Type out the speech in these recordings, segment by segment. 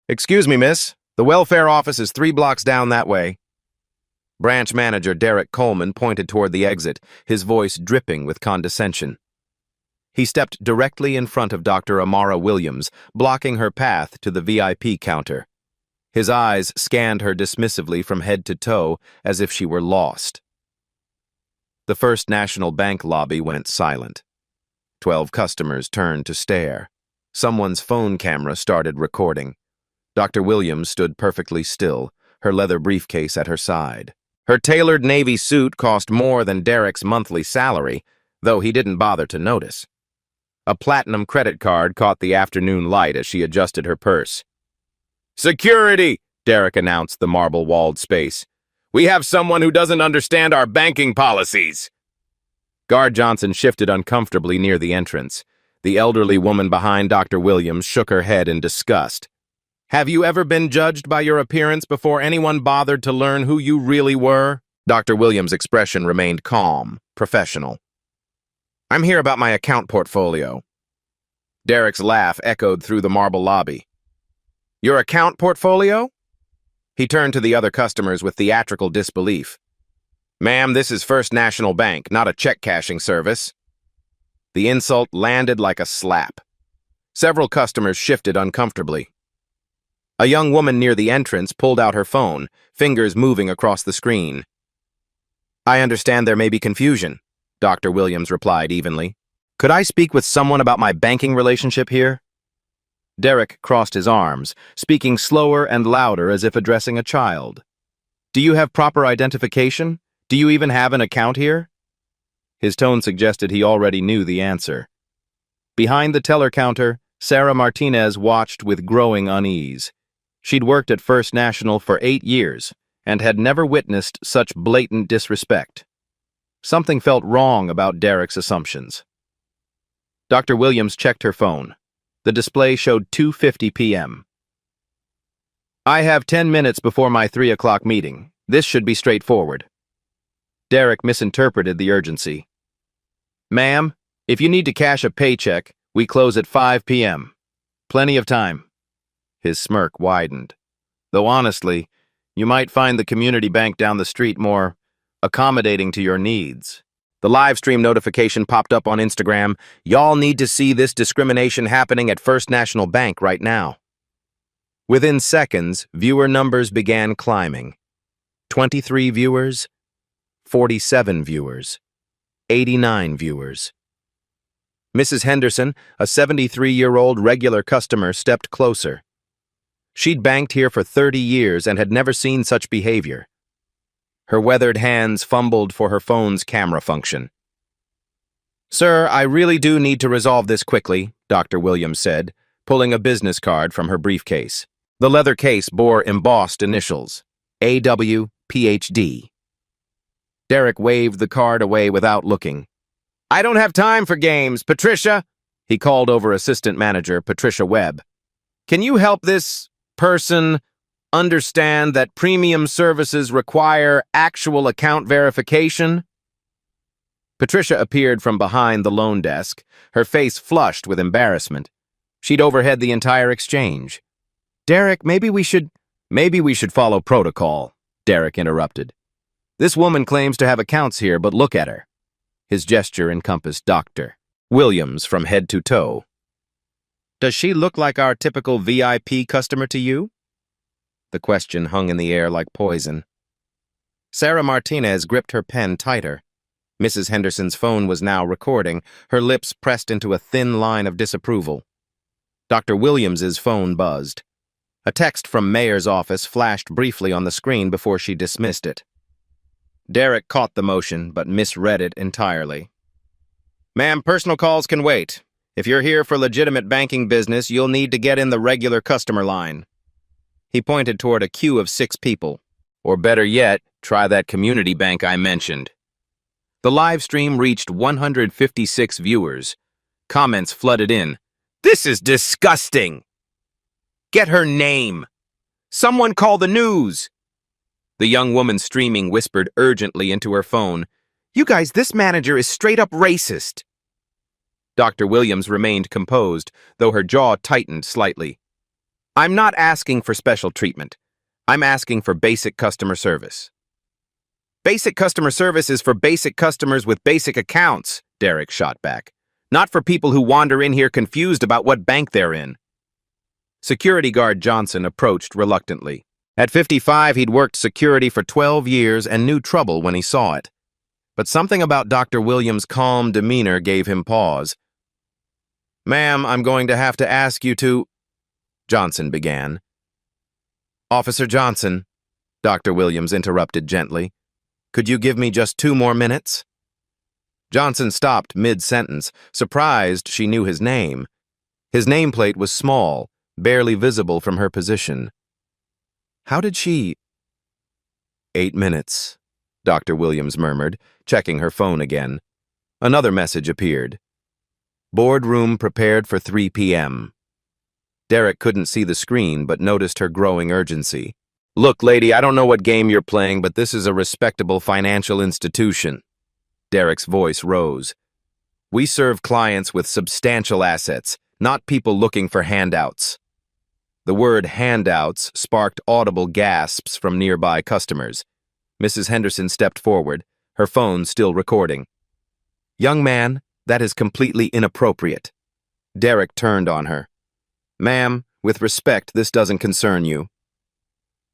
Excuse me, miss. The welfare office is 3 blocks down that way. Branch manager Derek Coleman pointed toward the exit, his voice dripping with condescension. He stepped directly in front of Dr. Amara Williams, blocking her path to the VIP counter. His eyes scanned her dismissively from head to toe, as if she were lost. The First National Bank lobby went silent. 12 customers turned to stare. Someone's phone camera started recording. Dr. Williams stood perfectly still, her leather briefcase at her side. Her tailored navy suit cost more than Derek's monthly salary, though he didn't bother to notice. A platinum credit card caught the afternoon light as she adjusted her purse. "Security!" Derek announced the marble-walled space. "We have someone who doesn't understand our banking policies." Guard Johnson shifted uncomfortably near the entrance. The elderly woman behind Dr. Williams shook her head in disgust. "Have you ever been judged by your appearance before anyone bothered to learn who you really were?" Dr. Williams' expression remained calm, professional. "I'm here about my account portfolio." Derek's laugh echoed through the marble lobby. "Your account portfolio?" He turned to the other customers with theatrical disbelief. "Ma'am, this is First National Bank, not a check-cashing service." The insult landed like a slap. Several customers shifted uncomfortably. A young woman near the entrance pulled out her phone, fingers moving across the screen. "I understand there may be confusion," Dr. Williams replied evenly. "Could I speak with someone about my banking relationship here?" Derek crossed his arms, speaking slower and louder as if addressing a child. "Do you have proper identification? Do you even have an account here?" His tone suggested he already knew the answer. Behind the teller counter, Sarah Martinez watched with growing unease. She'd worked at First National for 8 years and had never witnessed such blatant disrespect. Something felt wrong about Derek's assumptions. Dr. Williams checked her phone. The display showed 2:50 p.m. "I have 10 minutes before my 3 o'clock meeting. This should be straightforward." Derek misinterpreted the urgency. "Ma'am, if you need to cash a paycheck, we close at 5 p.m. Plenty of time." His smirk widened. "Though honestly, you might find the community bank down the street more accommodating to your needs." The live stream notification popped up on Instagram. "Y'all need to see this discrimination happening at First National Bank right now." Within seconds, viewer numbers began climbing. 23 viewers, 47 viewers, 89 viewers. Mrs. Henderson, a 73-year-old regular customer, stepped closer. She'd banked here for 30 years and had never seen such behavior. Her weathered hands fumbled for her phone's camera function. "Sir, I really do need to resolve this quickly," Dr. Williams said, pulling a business card from her briefcase. The leather case bore embossed initials, A.W., Ph.D. Derek waved the card away without looking. "I don't have time for games, Patricia," he called over assistant manager Patricia Webb. "Can you help this person understand that premium services require actual account verification?" Patricia appeared from behind the loan desk, her face flushed with embarrassment. She'd overhead the entire exchange. "Derek, maybe we should follow protocol," Derek interrupted. "This woman claims to have accounts here, but look at her." His gesture encompassed Dr. Williams from head to toe. "Does she look like our typical VIP customer to you?" The question hung in the air like poison. Sarah Martinez gripped her pen tighter. Mrs. Henderson's phone was now recording, her lips pressed into a thin line of disapproval. Dr. Williams's phone buzzed. A text from Mayor's office flashed briefly on the screen before she dismissed it. Derek caught the motion, but misread it entirely. "Ma'am, personal calls can wait. If you're here for legitimate banking business, you'll need to get in the regular customer line." He pointed toward a queue of 6 people. "Or better yet, try that community bank I mentioned." The live stream reached 156 viewers. Comments flooded in. "This is disgusting! Get her name! Someone call the news!" The young woman streaming whispered urgently into her phone, "You guys, this manager is straight up racist." Dr. Williams remained composed, though her jaw tightened slightly. I'm not asking for special treatment. I'm asking for basic customer service. Basic customer service is for basic customers with basic accounts, Derek shot back. Not for people who wander in here confused about what bank they're in. Security guard Johnson approached reluctantly. At 55, he'd worked security for 12 years and knew trouble when he saw it. But something about Dr. Williams' calm demeanor gave him pause. "Ma'am, I'm going to have to ask you to—" Johnson began. "Officer Johnson," Dr. Williams interrupted gently. "Could you give me just 2 more minutes?" Johnson stopped mid-sentence, surprised she knew his name. His nameplate was small, barely visible from her position. How did she— 8 minutes, Dr. Williams murmured, checking her phone again. Another message appeared. Boardroom prepared for 3 p.m. Derek couldn't see the screen but noticed her growing urgency. "Look, lady, I don't know what game you're playing, but this is a respectable financial institution." Derek's voice rose. "We serve clients with substantial assets, not people looking for handouts." The word handouts sparked audible gasps from nearby customers. Mrs. Henderson stepped forward, her phone still recording. "Young man, that is completely inappropriate." Derek turned on her. "Ma'am, with respect, this doesn't concern you."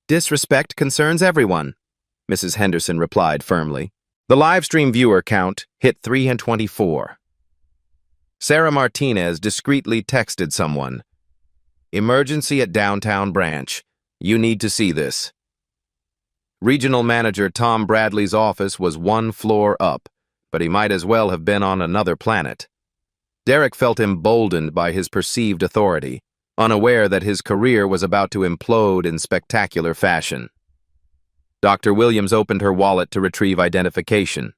"Disrespect concerns everyone," Mrs. Henderson replied firmly. The livestream viewer count hit 324. Sarah Martinez discreetly texted someone. "Emergency at downtown branch. You need to see this." Regional Manager Tom Bradley's office was 1 floor up, but he might as well have been on another planet. Derek felt emboldened by his perceived authority, unaware that his career was about to implode in spectacular fashion. Dr. Williams opened her wallet to retrieve identification.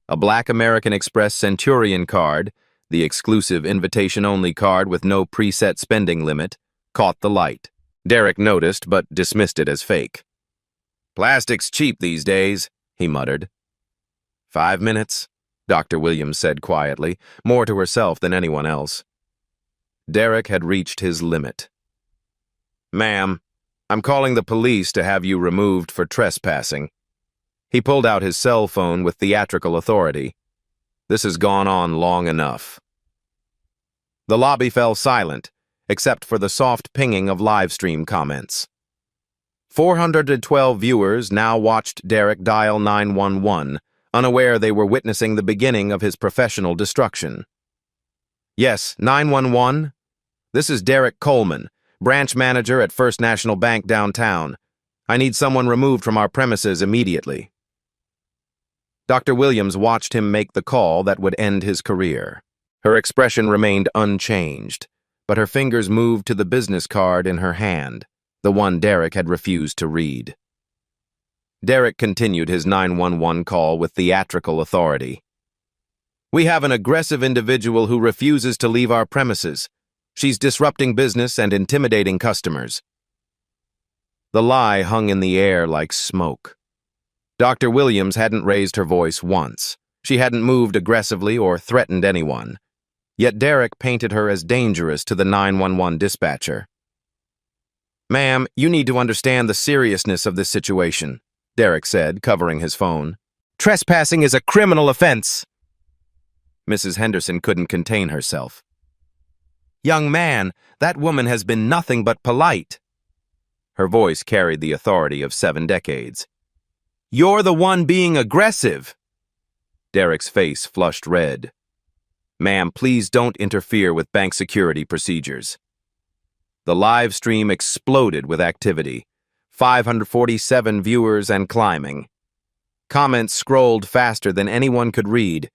A black American Express Centurion card, the exclusive invitation-only card with no preset spending limit, caught the light. Derek noticed, but dismissed it as fake. "Plastic's cheap these days," he muttered. 5 minutes, Dr. Williams said quietly, more to herself than anyone else. Derek had reached his limit. "Ma'am, I'm calling the police to have you removed for trespassing." He pulled out his cell phone with theatrical authority. "This has gone on long enough." The lobby fell silent, except for the soft pinging of livestream comments. 412 viewers now watched Derek dial 911, unaware they were witnessing the beginning of his professional destruction. "Yes, 911? This is Derek Coleman, branch manager at First National Bank downtown. I need someone removed from our premises immediately." Dr. Williams watched him make the call that would end his career. Her expression remained unchanged, but her fingers moved to the business card in her hand, the one Derek had refused to read. Derek continued his 911 call with theatrical authority. "We have an aggressive individual who refuses to leave our premises. She's disrupting business and intimidating customers." The lie hung in the air like smoke. Dr. Williams hadn't raised her voice once. She hadn't moved aggressively or threatened anyone. Yet Derek painted her as dangerous to the 911 dispatcher. "Ma'am, you need to understand the seriousness of this situation," Derek said, covering his phone. "Trespassing is a criminal offense." Mrs. Henderson couldn't contain herself. "Young man, that woman has been nothing but polite." Her voice carried the authority of 7 decades. "You're the one being aggressive." Derek's face flushed red. "Ma'am, please don't interfere with bank security procedures." The live stream exploded with activity. 547 viewers and climbing. Comments scrolled faster than anyone could read.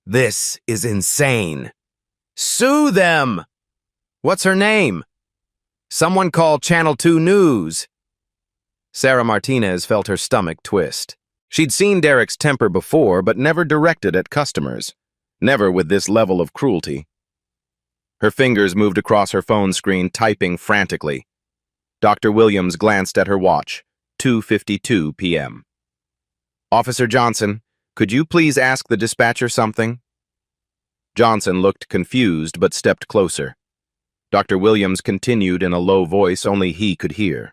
"This is insane. Sue them! What's her name? Someone call Channel 2 News." Sarah Martinez felt her stomach twist. She'd seen Derek's temper before, but never directed at customers. Never with this level of cruelty. Her fingers moved across her phone screen, typing frantically. Dr. Williams glanced at her watch. 2:52 p.m. "Officer Johnson, could you please ask the dispatcher something?" Johnson looked confused but stepped closer. Dr. Williams continued in a low voice only he could hear.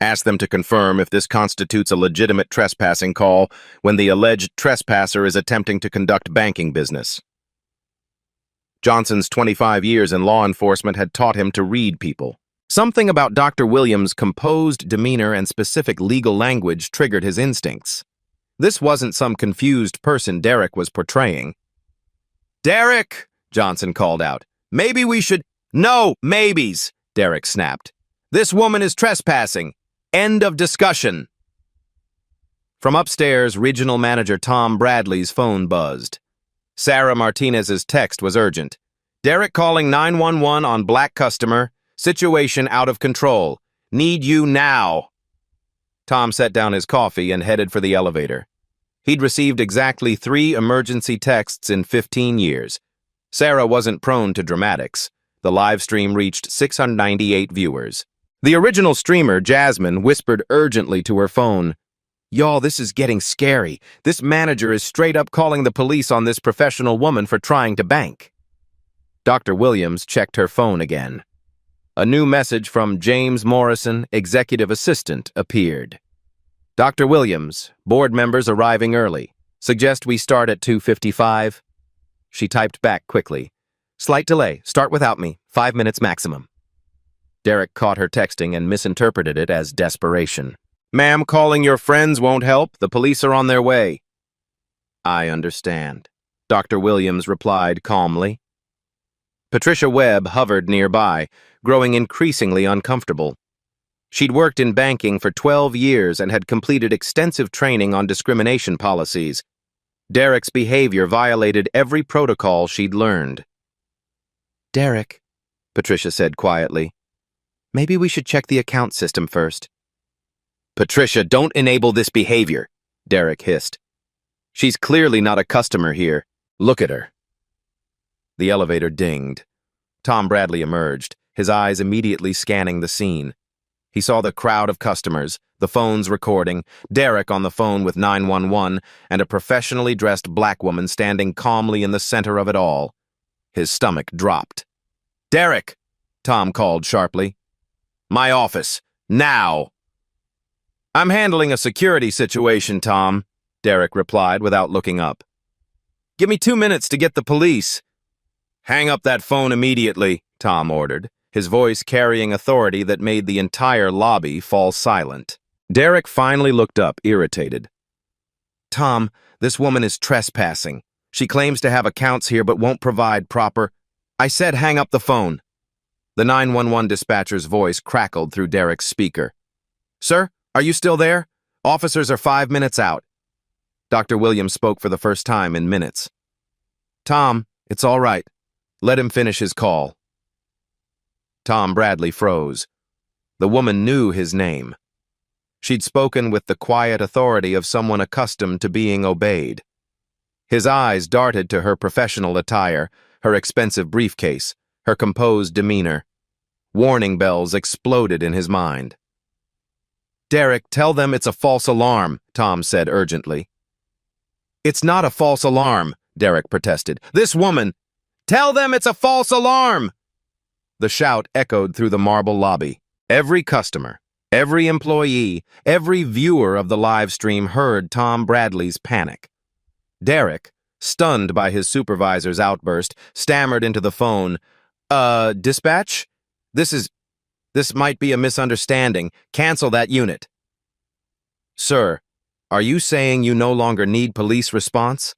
Ask them to confirm if this constitutes a legitimate trespassing call when the alleged trespasser is attempting to conduct banking business. Johnson's 25 years in law enforcement had taught him to read people. Something about Dr. Williams' composed demeanor and specific legal language triggered his instincts. This wasn't some confused person Derek was portraying. "Derek!" Johnson called out. "Maybe we should—" "No maybes!" Derek snapped. "This woman is trespassing. End of discussion." From upstairs, Regional Manager Tom Bradley's phone buzzed. Sarah Martinez's text was urgent. "Derek calling 911 on black customer. Situation out of control. Need you now." Tom set down his coffee and headed for the elevator. He'd received exactly 3 emergency texts in 15 years. Sarah wasn't prone to dramatics. The live stream reached 698 viewers. The original streamer, Jasmine, whispered urgently to her phone, "Y'all, this is getting scary. This manager is straight up calling the police on this professional woman for trying to bank." Dr. Williams checked her phone again. A new message from James Morrison, executive assistant, appeared. "Dr. Williams, board members arriving early. Suggest we start at 2:55. She typed back quickly. "Slight delay. Start without me. 5 minutes maximum." Derek caught her texting and misinterpreted it as desperation. "Ma'am, calling your friends won't help. The police are on their way." "I understand," Dr. Williams replied calmly. Patricia Webb hovered nearby, growing increasingly uncomfortable. She'd worked in banking for 12 years and had completed extensive training on discrimination policies. Derek's behavior violated every protocol she'd learned. "Derek," Patricia said quietly, "maybe we should check the account system first." "Patricia, don't enable this behavior," Derek hissed. "She's clearly not a customer here. Look at her." The elevator dinged. Tom Bradley emerged, his eyes immediately scanning the scene. He saw the crowd of customers, the phones recording, Derek on the phone with 911, and a professionally dressed black woman standing calmly in the center of it all. His stomach dropped. "Derek!" Tom called sharply. "My office. Now!" "I'm handling a security situation, Tom," Derek replied without looking up. "Give me 2 minutes to get the police." "Hang up that phone immediately," Tom ordered, his voice carrying authority that made the entire lobby fall silent. Derek finally looked up, irritated. "Tom, this woman is trespassing. She claims to have accounts here but won't provide proper—" "I said hang up the phone." The 911 dispatcher's voice crackled through Derek's speaker. "Sir, are you still there? Officers are 5 minutes out." Dr. Williams spoke for the first time in minutes. "Tom, it's all right. Let him finish his call." Tom Bradley froze. The woman knew his name. She'd spoken with the quiet authority of someone accustomed to being obeyed. His eyes darted to her professional attire, her expensive briefcase, her composed demeanor. Warning bells exploded in his mind. "Derek, tell them it's a false alarm," Tom said urgently. "It's not a false alarm," Derek protested. "This woman—" "Tell them it's a false alarm!" The shout echoed through the marble lobby. Every customer, every employee, every viewer of the live stream heard Tom Bradley's panic. Derek, stunned by his supervisor's outburst, stammered into the phone, Dispatch? This might be a misunderstanding. Cancel that unit." "Sir, are you saying you no longer need police response?"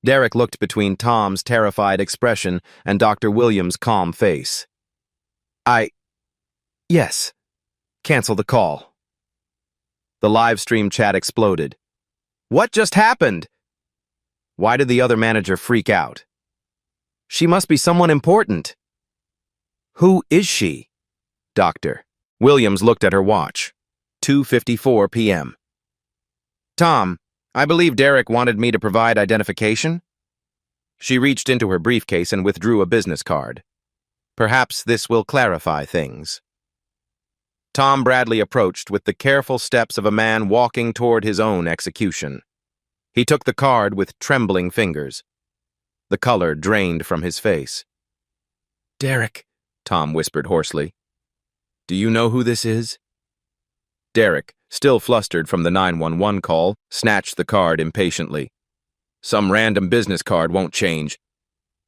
Derek looked between Tom's terrified expression and Dr. Williams' calm face. Yes. Cancel the call." The live stream chat exploded. "What just happened?" Why did the other manager freak out? "She must be someone important." "Who is she?" "Doctor." Williams looked at her watch. 2:54 p.m. "Tom, I believe Derek wanted me to provide identification." She reached into her briefcase and withdrew a business card. "Perhaps this will clarify things." Tom Bradley approached with the careful steps of a man walking toward his own execution. He took the card with trembling fingers. The color drained from his face. "Derek," Tom whispered hoarsely. "Do you know who this is?" Derek, still flustered from the 911 call, snatched the card impatiently. "Some random business card won't change."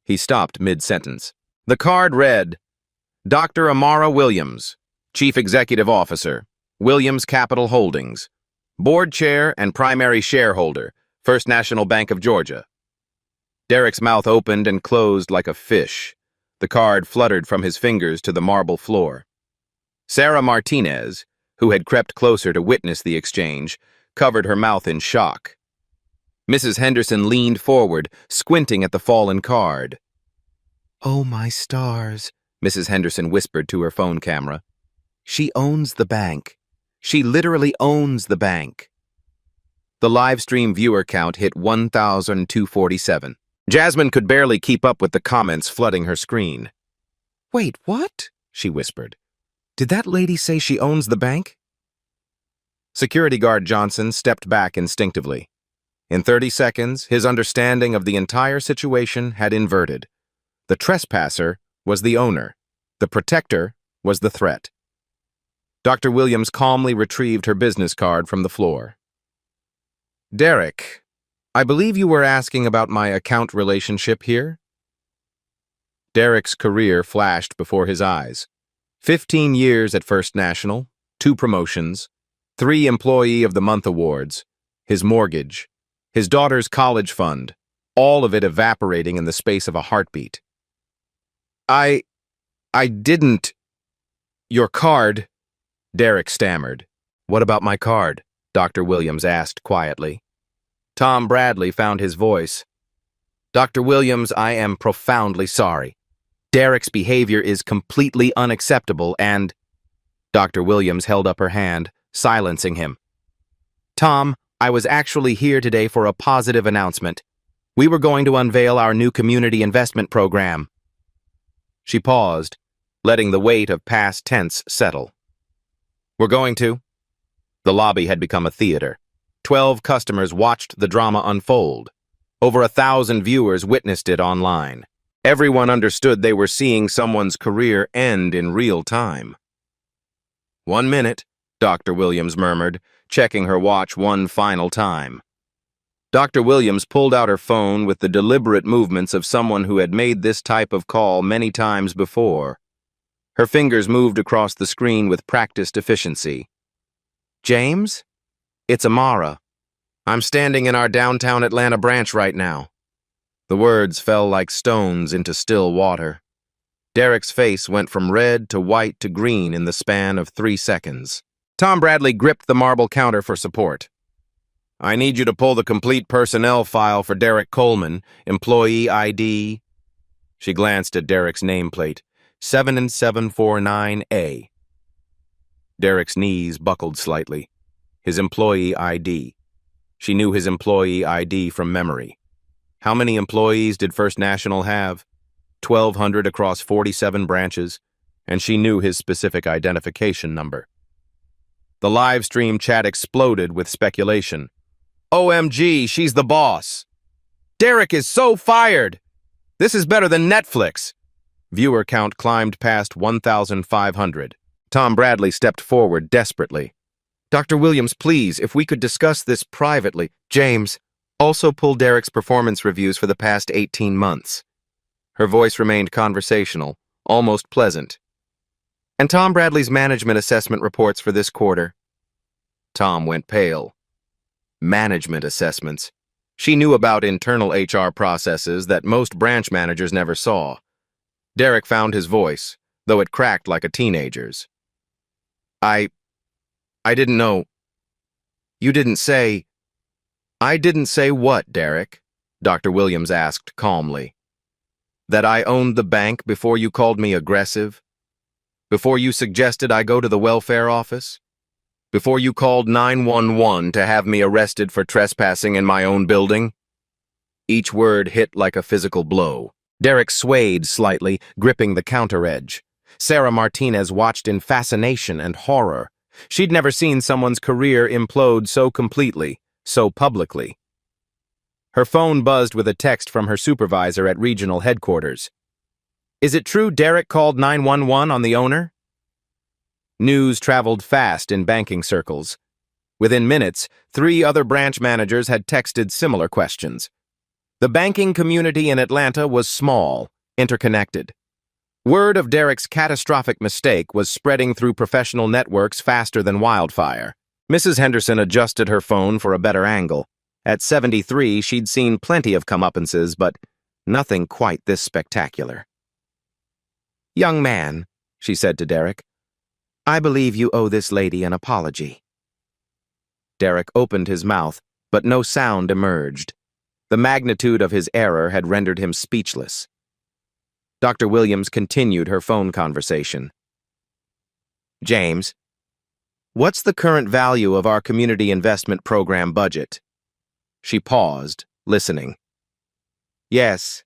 He stopped mid-sentence. The card read, Dr. Amara Williams, Chief Executive Officer, Williams Capital Holdings, Board Chair and Primary Shareholder, First National Bank of Georgia. Derek's mouth opened and closed like a fish. The card fluttered from his fingers to the marble floor. Sarah Martinez, who had crept closer to witness the exchange, covered her mouth in shock. Mrs. Henderson leaned forward, squinting at the fallen card. "Oh, my stars," Mrs. Henderson whispered to her phone camera. "She owns the bank. She literally owns the bank." The live stream viewer count hit 1,247. Jasmine could barely keep up with the comments flooding her screen. "Wait, what?" she whispered. "Did that lady say she owns the bank?" Security guard Johnson stepped back instinctively. In 30 seconds, his understanding of the entire situation had inverted. The trespasser was the owner. The protector was the threat. Dr. Williams calmly retrieved her business card from the floor. "Derek, I believe you were asking about my account relationship here?" Derek's career flashed before his eyes. 15 years at First National, 2 promotions, 3 Employee of the Month awards, his mortgage, his daughter's college fund, all of it evaporating in the space of a heartbeat. I didn't... Your card..." Derek stammered. "What about my card?" Dr. Williams asked quietly. Tom Bradley found his voice. "Dr. Williams, I am profoundly sorry. Derek's behavior is completely unacceptable and..." Dr. Williams held up her hand, silencing him. "Tom, I was actually here today for a positive announcement. We were going to unveil our new community investment program." She paused, letting the weight of past tense settle. "We're going to..." The lobby had become a theater. 12 customers watched the drama unfold. Over 1,000 viewers witnessed it online. Everyone understood they were seeing someone's career end in real time. "1 minute," Dr. Williams murmured, checking her watch one final time. Dr. Williams pulled out her phone with the deliberate movements of someone who had made this type of call many times before. Her fingers moved across the screen with practiced efficiency. "James? It's Amara. I'm standing in our downtown Atlanta branch right now." The words fell like stones into still water. Derek's face went from red to white to green in the span of 3 seconds. Tom Bradley gripped the marble counter for support. "I need you to pull the complete personnel file for Derek Coleman, employee ID..." She glanced at Derek's nameplate, 7749A. Derek's knees buckled slightly. His employee ID. She knew his employee ID from memory. How many employees did First National have? 1,200 across 47 branches, and she knew his specific identification number. The live stream chat exploded with speculation. "OMG, she's the boss. Derek is so fired. This is better than Netflix." Viewer count climbed past 1,500. Tom Bradley stepped forward desperately. "Dr. Williams, please, if we could discuss this privately." "James, also pull Derek's performance reviews for the past 18 months. Her voice remained conversational, almost pleasant. "And Tom Bradley's management assessment reports for this quarter." Tom went pale. Management assessments. She knew about internal HR processes that most branch managers never saw. Derek found his voice, though it cracked like a teenager's. I didn't know. You didn't say..." "I didn't say what, Derek?" Dr. Williams asked calmly. "That I owned the bank before you called me aggressive? Before you suggested I go to the welfare office? Before you called 911 to have me arrested for trespassing in my own building?" Each word hit like a physical blow. Derek swayed slightly, gripping the counter edge. Sarah Martinez watched in fascination and horror. She'd never seen someone's career implode so completely, so publicly. Her phone buzzed with a text from her supervisor at regional headquarters. Is it true Derek called 911 on the owner? News traveled fast in banking circles. Within minutes, 3 other branch managers had texted similar questions. The banking community in Atlanta was small, interconnected. Word of Derek's catastrophic mistake was spreading through professional networks faster than wildfire. Mrs. Henderson adjusted her phone for a better angle. At 73, she'd seen plenty of comeuppances, but nothing quite this spectacular. "Young man," she said to Derek, "I believe you owe this lady an apology." Derek opened his mouth, but no sound emerged. The magnitude of his error had rendered him speechless. Dr. Williams continued her phone conversation. "James, what's the current value of our community investment program budget?" She paused, listening. "Yes,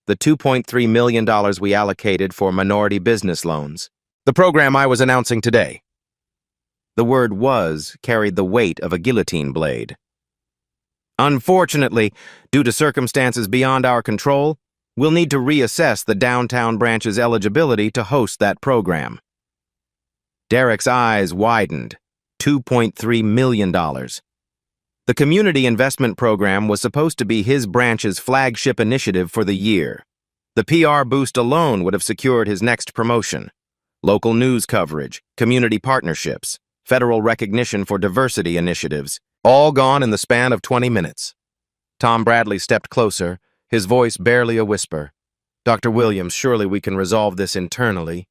the $2.3 million we allocated for minority business loans. The program I was announcing today." The word "was" carried the weight of a guillotine blade. "Unfortunately, due to circumstances beyond our control, we'll need to reassess the downtown branch's eligibility to host that program." Derek's eyes widened. $2.3 million. The community investment program was supposed to be his branch's flagship initiative for the year. The PR boost alone would have secured his next promotion. Local news coverage, community partnerships, federal recognition for diversity initiatives, all gone in the span of 20 minutes. Tom Bradley stepped closer, his voice barely a whisper. "Dr. Williams, surely we can resolve this internally.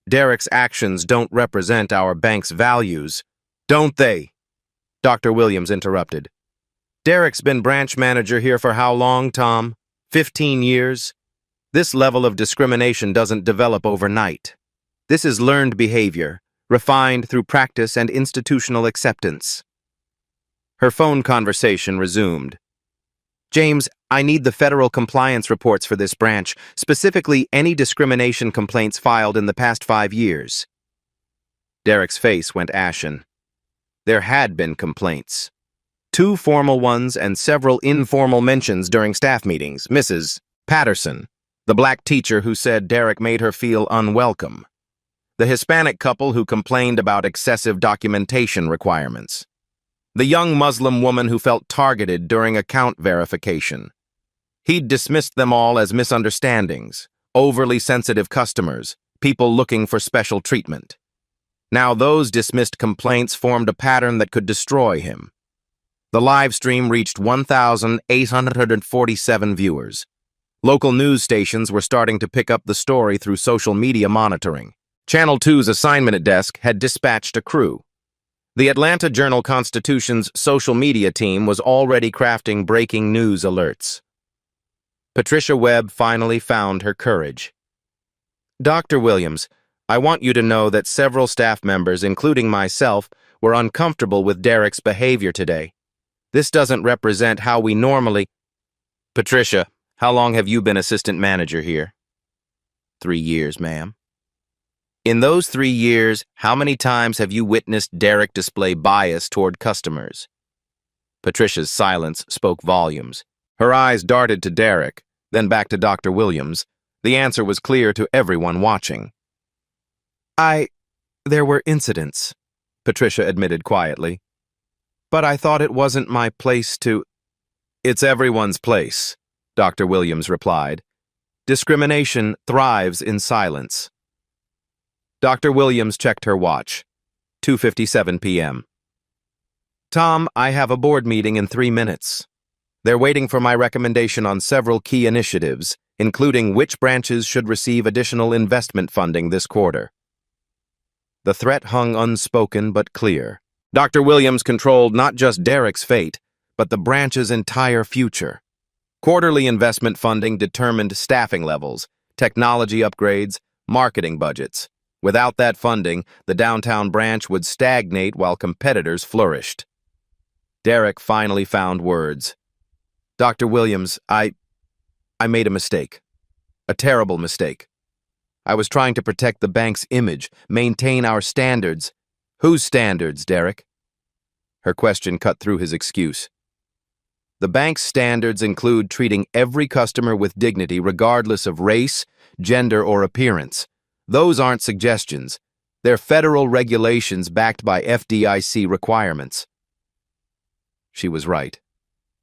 Derek's actions don't represent our bank's values, don't they?" Dr. Williams interrupted. "Derek's been branch manager here for how long, Tom? 15 years? This level of discrimination doesn't develop overnight. This is learned behavior, refined through practice and institutional acceptance." Her phone conversation resumed. "James, I need the federal compliance reports for this branch, specifically any discrimination complaints filed in the past 5 years." Derek's face went ashen. There had been complaints. 2 formal ones and several informal mentions during staff meetings. Mrs. Patterson, the black teacher who said Derek made her feel unwelcome. The Hispanic couple who complained about excessive documentation requirements. The young Muslim woman who felt targeted during account verification. He'd dismissed them all as misunderstandings, overly sensitive customers, people looking for special treatment. Now those dismissed complaints formed a pattern that could destroy him. The live stream reached 1,847 viewers. Local news stations were starting to pick up the story through social media monitoring. Channel 2's assignment desk had dispatched a crew. The Atlanta Journal-Constitution's social media team was already crafting breaking news alerts. Patricia Webb finally found her courage. "Dr. Williams, I want you to know that several staff members, including myself, were uncomfortable with Derek's behavior today. This doesn't represent how we normally—" "Patricia, how long have you been assistant manager here?" 3 years, ma'am." "In those 3 years, how many times have you witnessed Derek display bias toward customers?" Patricia's silence spoke volumes. Her eyes darted to Derek, then back to Dr. Williams. The answer was clear to everyone watching. There were incidents," Patricia admitted quietly. "But I thought it wasn't my place to—" "It's everyone's place," Dr. Williams replied. "Discrimination thrives in silence." Dr. Williams checked her watch. 2:57 p.m. "Tom, I have a board meeting in 3 minutes. They're waiting for my recommendation on several key initiatives, including which branches should receive additional investment funding this quarter." The threat hung unspoken but clear. Dr. Williams controlled not just Derek's fate, but the branch's entire future. Quarterly investment funding determined staffing levels, technology upgrades, marketing budgets. Without that funding, the downtown branch would stagnate while competitors flourished. Derek finally found words. "Dr. Williams, I made a mistake. A terrible mistake. I was trying to protect the bank's image, maintain our standards." "Whose standards, Derek?" Her question cut through his excuse. The bank's standards include treating every customer with dignity regardless of race, gender, or appearance. Those aren't suggestions. They're federal regulations backed by FDIC requirements. She was right,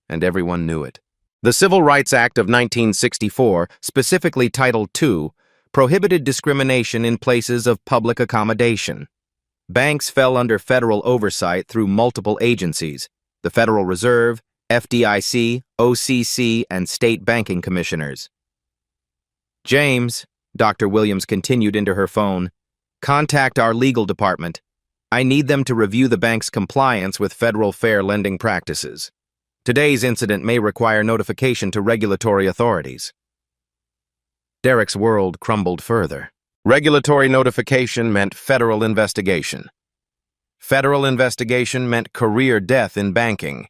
and everyone knew it. The Civil Rights Act of 1964, specifically Title II, prohibited discrimination in places of public accommodation. Banks fell under federal oversight through multiple agencies: the Federal Reserve, FDIC, OCC, and state banking commissioners. "James," Dr. Williams continued into her phone, "contact our legal department. I need them to review the bank's compliance with federal fair lending practices. Today's incident may require notification to regulatory authorities." Derek's world crumbled further. Regulatory notification meant federal investigation. Federal investigation meant career death in banking.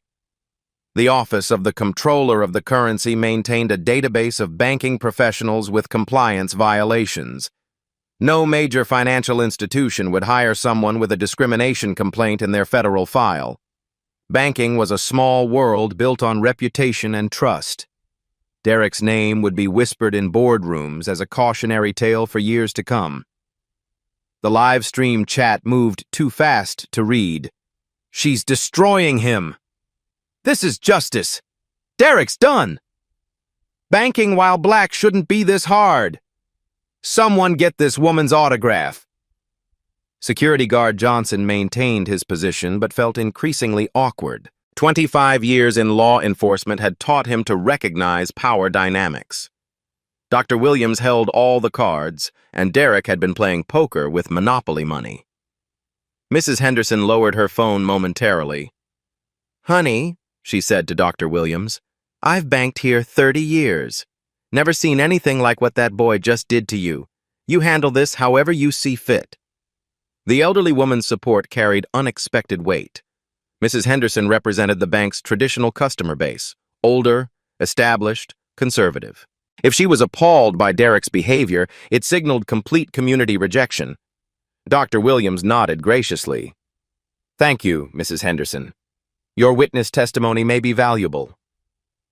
The Office of the Comptroller of the Currency maintained a database of banking professionals with compliance violations. No major financial institution would hire someone with a discrimination complaint in their federal file. Banking was a small world built on reputation and trust. Derek's name would be whispered in boardrooms as a cautionary tale for years to come. The live stream chat moved too fast to read. "She's destroying him. This is justice. Derek's done. Banking while black shouldn't be this hard. Someone get this woman's autograph." Security guard Johnson maintained his position but felt increasingly awkward. 25 years in law enforcement had taught him to recognize power dynamics. Dr. Williams held all the cards, and Derek had been playing poker with Monopoly money. Mrs. Henderson lowered her phone momentarily. "Honey," she said to Dr. Williams, "I've banked here 30 years. Never seen anything like what that boy just did to you. You handle this however you see fit." The elderly woman's support carried unexpected weight. Mrs. Henderson represented the bank's traditional customer base: older, established, conservative. If she was appalled by Derek's behavior, it signaled complete community rejection. Dr. Williams nodded graciously. "Thank you, Mrs. Henderson. Your witness testimony may be valuable."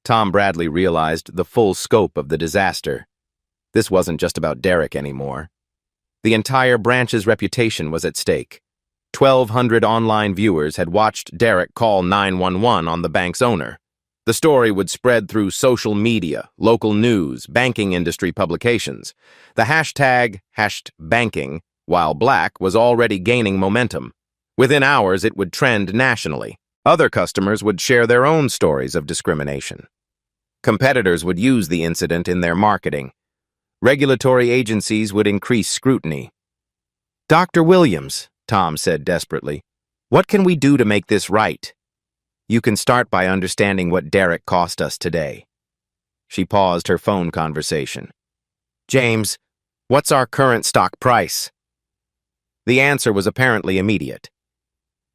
Tom Bradley realized the full scope of the disaster. This wasn't just about Derek anymore. The entire branch's reputation was at stake. 1,200 online viewers had watched Derek call 911 on the bank's owner. The story would spread through social media, local news, banking industry publications. The hashtag #banking, while black, was already gaining momentum. Within hours, it would trend nationally. Other customers would share their own stories of discrimination. Competitors would use the incident in their marketing. Regulatory agencies would increase scrutiny. "Dr. Williams," Tom said desperately, "what can we do to make this right?" "You can start by understanding what Derek cost us today." She paused her phone conversation. "James, what's our current stock price?" The answer was apparently immediate.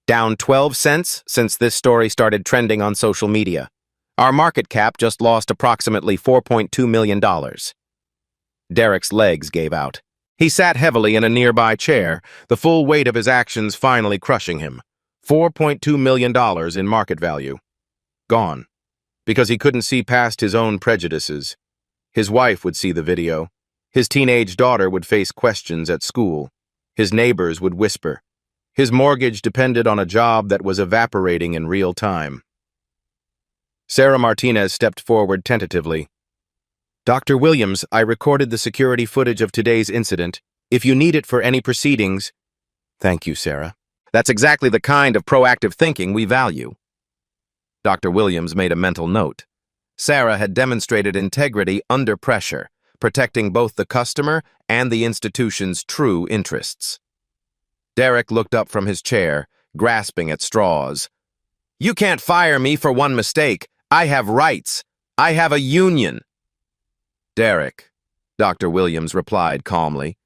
"Down 12 cents since this story started trending on social media. Our market cap just lost approximately $4.2 million. Derek's legs gave out. He sat heavily in a nearby chair, the full weight of his actions finally crushing him. $4.2 million in market value. Gone. Because he couldn't see past his own prejudices. His wife would see the video. His teenage daughter would face questions at school. His neighbors would whisper. His mortgage depended on a job that was evaporating in real time. Sarah Martinez stepped forward tentatively. "Dr. Williams, I recorded the security footage of today's incident. If you need it for any proceedings..." "Thank you, Sarah. That's exactly the kind of proactive thinking we value." Dr. Williams made a mental note. Sarah had demonstrated integrity under pressure, protecting both the customer and the institution's true interests. Derek looked up from his chair, grasping at straws. "You can't fire me for one mistake. I have rights. I have a union." "Derek," Dr. Williams replied calmly,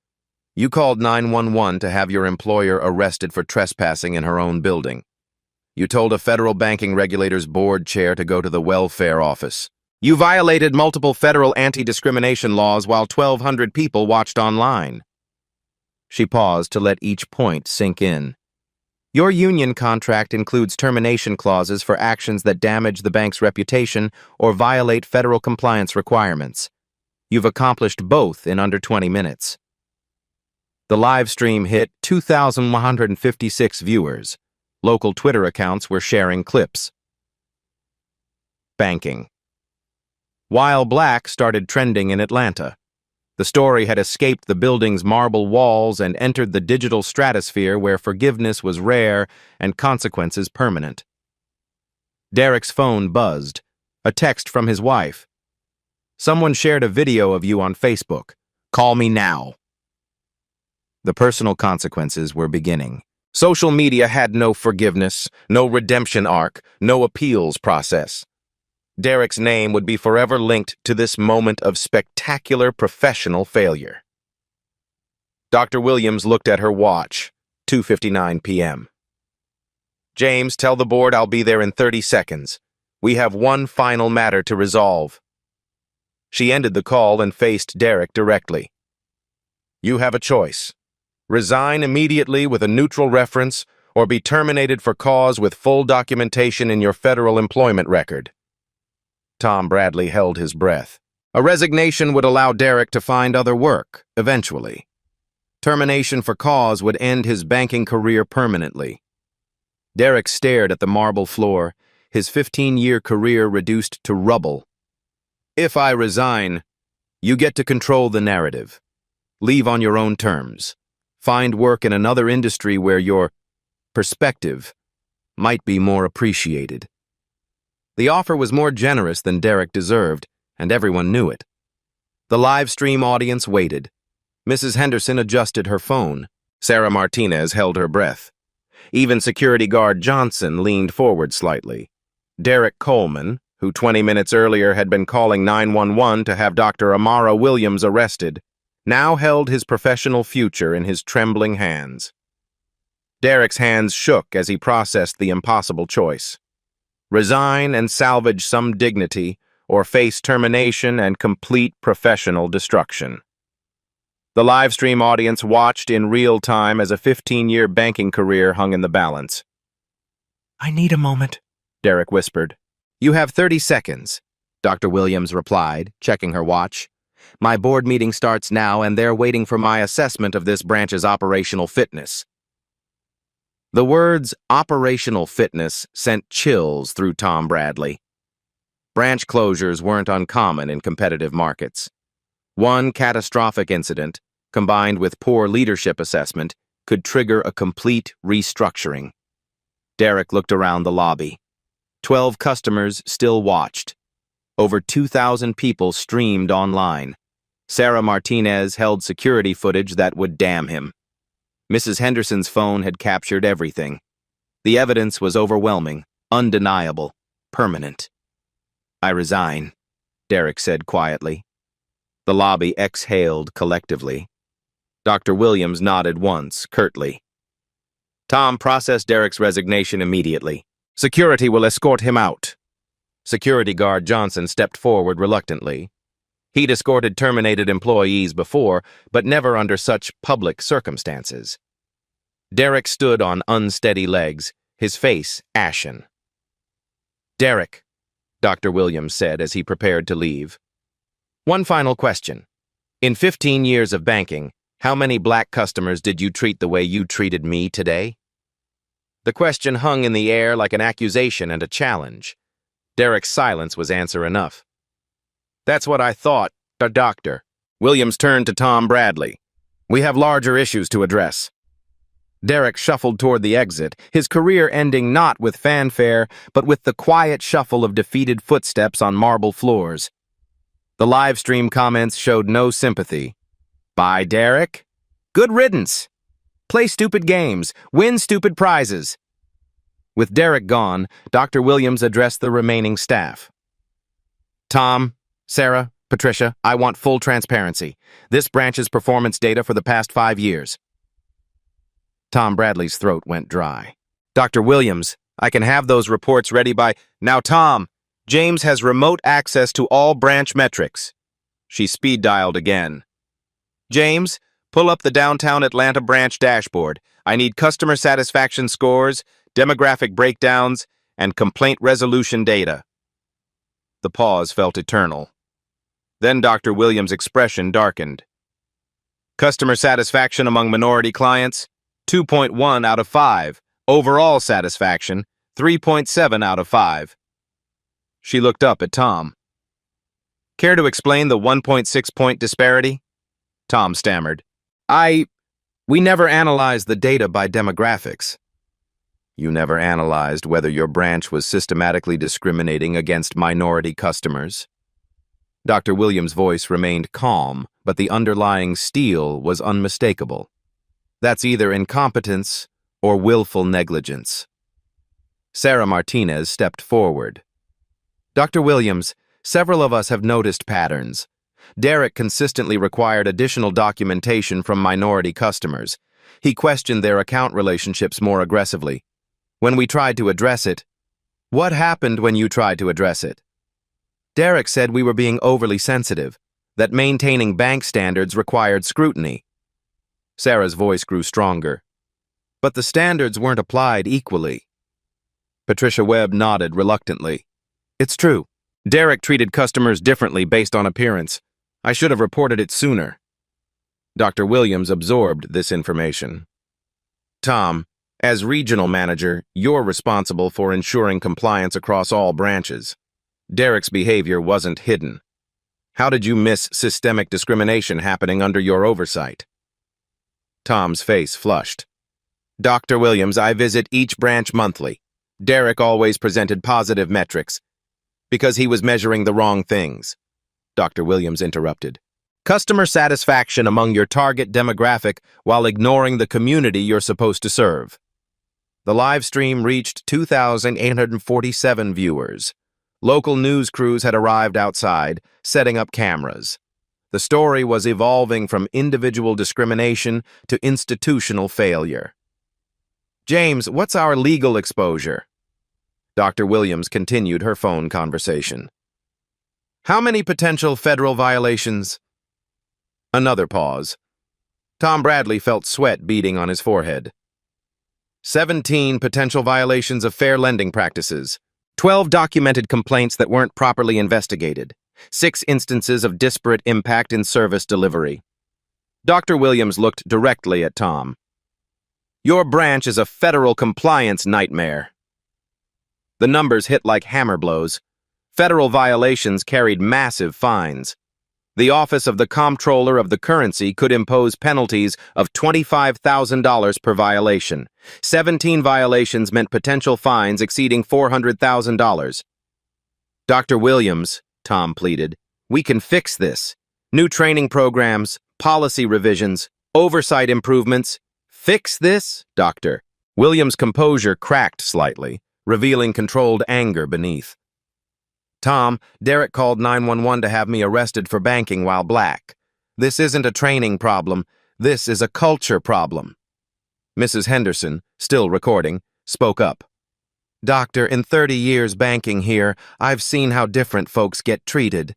"you called 911 to have your employer arrested for trespassing in her own building. You told a federal banking regulator's board chair to go to the welfare office. You violated multiple federal anti-discrimination laws while 1,200 people watched online." She paused to let each point sink in. Your union contract includes termination clauses for actions that damage the bank's reputation or violate federal compliance requirements. You've accomplished both in under 20 minutes. The live stream hit 2,156 viewers. Local Twitter accounts were sharing clips. Banking. While Black started trending in Atlanta. The story had escaped the building's marble walls and entered the digital stratosphere where forgiveness was rare and consequences permanent. Derek's phone buzzed, a text from his wife. Someone shared a video of you on Facebook. Call me now. The personal consequences were beginning. Social media had no forgiveness, no redemption arc, no appeals process. Derek's name would be forever linked to this moment of spectacular professional failure. Dr. Williams looked at her watch, 2:59 p.m. James, tell the board I'll be there in 30 seconds. We have one final matter to resolve. She ended the call and faced Derek directly. You have a choice. Resign immediately with a neutral reference or be terminated for cause with full documentation in your federal employment record. Tom Bradley held his breath. A resignation would allow Derek to find other work, eventually. Termination for cause would end his banking career permanently. Derek stared at the marble floor, his 15-year career reduced to rubble. If I resign, you get to control the narrative. Leave on your own terms. Find work in another industry where your perspective might be more appreciated. The offer was more generous than Derek deserved, and everyone knew it. The live stream audience waited. Mrs. Henderson adjusted her phone. Sarah Martinez held her breath. Even security guard Johnson leaned forward slightly. Derek Coleman, who 20 minutes earlier had been calling 911 to have Dr. Amara Williams arrested, now held his professional future in his trembling hands. Derek's hands shook as he processed the impossible choice. Resign and salvage some dignity, or face termination and complete professional destruction. The live stream audience watched in real time as a 15-year banking career hung in the balance. I need a moment, Derek whispered. You have 30 seconds, Dr. Williams replied, checking her watch. My board meeting starts now, and they're waiting for my assessment of this branch's operational fitness. The words operational fitness sent chills through Tom Bradley. Branch closures weren't uncommon in competitive markets. One catastrophic incident, combined with poor leadership assessment, could trigger a complete restructuring. Derek looked around the lobby. 12 customers still watched. Over 2,000 people streamed online. Sarah Martinez held security footage that would damn him. Mrs. Henderson's phone had captured everything. The evidence was overwhelming, undeniable, permanent. I resign, Derek said quietly. The lobby exhaled collectively. Dr. Williams nodded once, curtly. Tom processed Derek's resignation immediately. Security will escort him out. Security guard Johnson stepped forward reluctantly. He'd escorted terminated employees before, but never under such public circumstances. Derek stood on unsteady legs, his face ashen. Derek, Dr. Williams said as he prepared to leave. One final question. In 15 years of banking, how many black customers did you treat the way you treated me today? The question hung in the air like an accusation and a challenge. Derek's silence was answer enough. That's what I thought, Doctor. Williams turned to Tom Bradley. We have larger issues to address. Derek shuffled toward the exit, his career ending not with fanfare, but with the quiet shuffle of defeated footsteps on marble floors. The live stream comments showed no sympathy. Bye, Derek. Good riddance. Play stupid games. Win stupid prizes. With Derek gone, Dr. Williams addressed the remaining staff. Tom, Sarah, Patricia, I want full transparency. This branch's performance data for the past 5 years. Tom Bradley's throat went dry. Dr. Williams, I can have those reports ready by... Now, Tom, James has remote access to all branch metrics. She speed-dialed again. James, pull up the downtown Atlanta branch dashboard. I need customer satisfaction scores, demographic breakdowns, and complaint resolution data. The pause felt eternal. Then Dr. Williams' expression darkened. Customer satisfaction among minority clients, 2.1 out of 5. Overall satisfaction, 3.7 out of 5. She looked up at Tom. Care to explain the 1.6-point disparity? Tom stammered. We never analyzed the data by demographics. You never analyzed whether your branch was systematically discriminating against minority customers? Dr. Williams' voice remained calm, but the underlying steel was unmistakable. That's either incompetence or willful negligence. Sarah Martinez stepped forward. Dr. Williams, several of us have noticed patterns. Derek consistently required additional documentation from minority customers. He questioned their account relationships more aggressively. When we tried to address it, what happened when you tried to address it? Derek said we were being overly sensitive, that maintaining bank standards required scrutiny. Sarah's voice grew stronger. But the standards weren't applied equally. Patricia Webb nodded reluctantly. It's true. Derek treated customers differently based on appearance. I should have reported it sooner. Dr. Williams absorbed this information. Tom, as regional manager, you're responsible for ensuring compliance across all branches. Derek's behavior wasn't hidden. How did you miss systemic discrimination happening under your oversight? Tom's face flushed. Dr. Williams, I visit each branch monthly. Derek always presented positive metrics because he was measuring the wrong things. Dr. Williams interrupted. Customer satisfaction among your target demographic while ignoring the community you're supposed to serve. The live stream reached 2,847 viewers. Local news crews had arrived outside, setting up cameras. The story was evolving from individual discrimination to institutional failure. James, what's our legal exposure? Dr. Williams continued her phone conversation. How many potential federal violations? Another pause. Tom Bradley felt sweat beading on his forehead. 17 potential violations of fair lending practices. 12 documented complaints that weren't properly investigated. 6 instances of disparate impact in service delivery. Dr. Williams looked directly at Tom. Your branch is a federal compliance nightmare. The numbers hit like hammer blows. Federal violations carried massive fines. The Office of the Comptroller of the Currency could impose penalties of $25,000 per violation. 17 violations meant potential fines exceeding $400,000. Dr. Williams, Tom pleaded, we can fix this. New training programs, policy revisions, oversight improvements. Fix this, Doctor. Williams' composure cracked slightly, revealing controlled anger beneath. Tom, Derek called 911 to have me arrested for banking while black. This isn't a training problem. This is a culture problem. Mrs. Henderson, still recording, spoke up. Doctor, in 30 years banking here, I've seen how different folks get treated.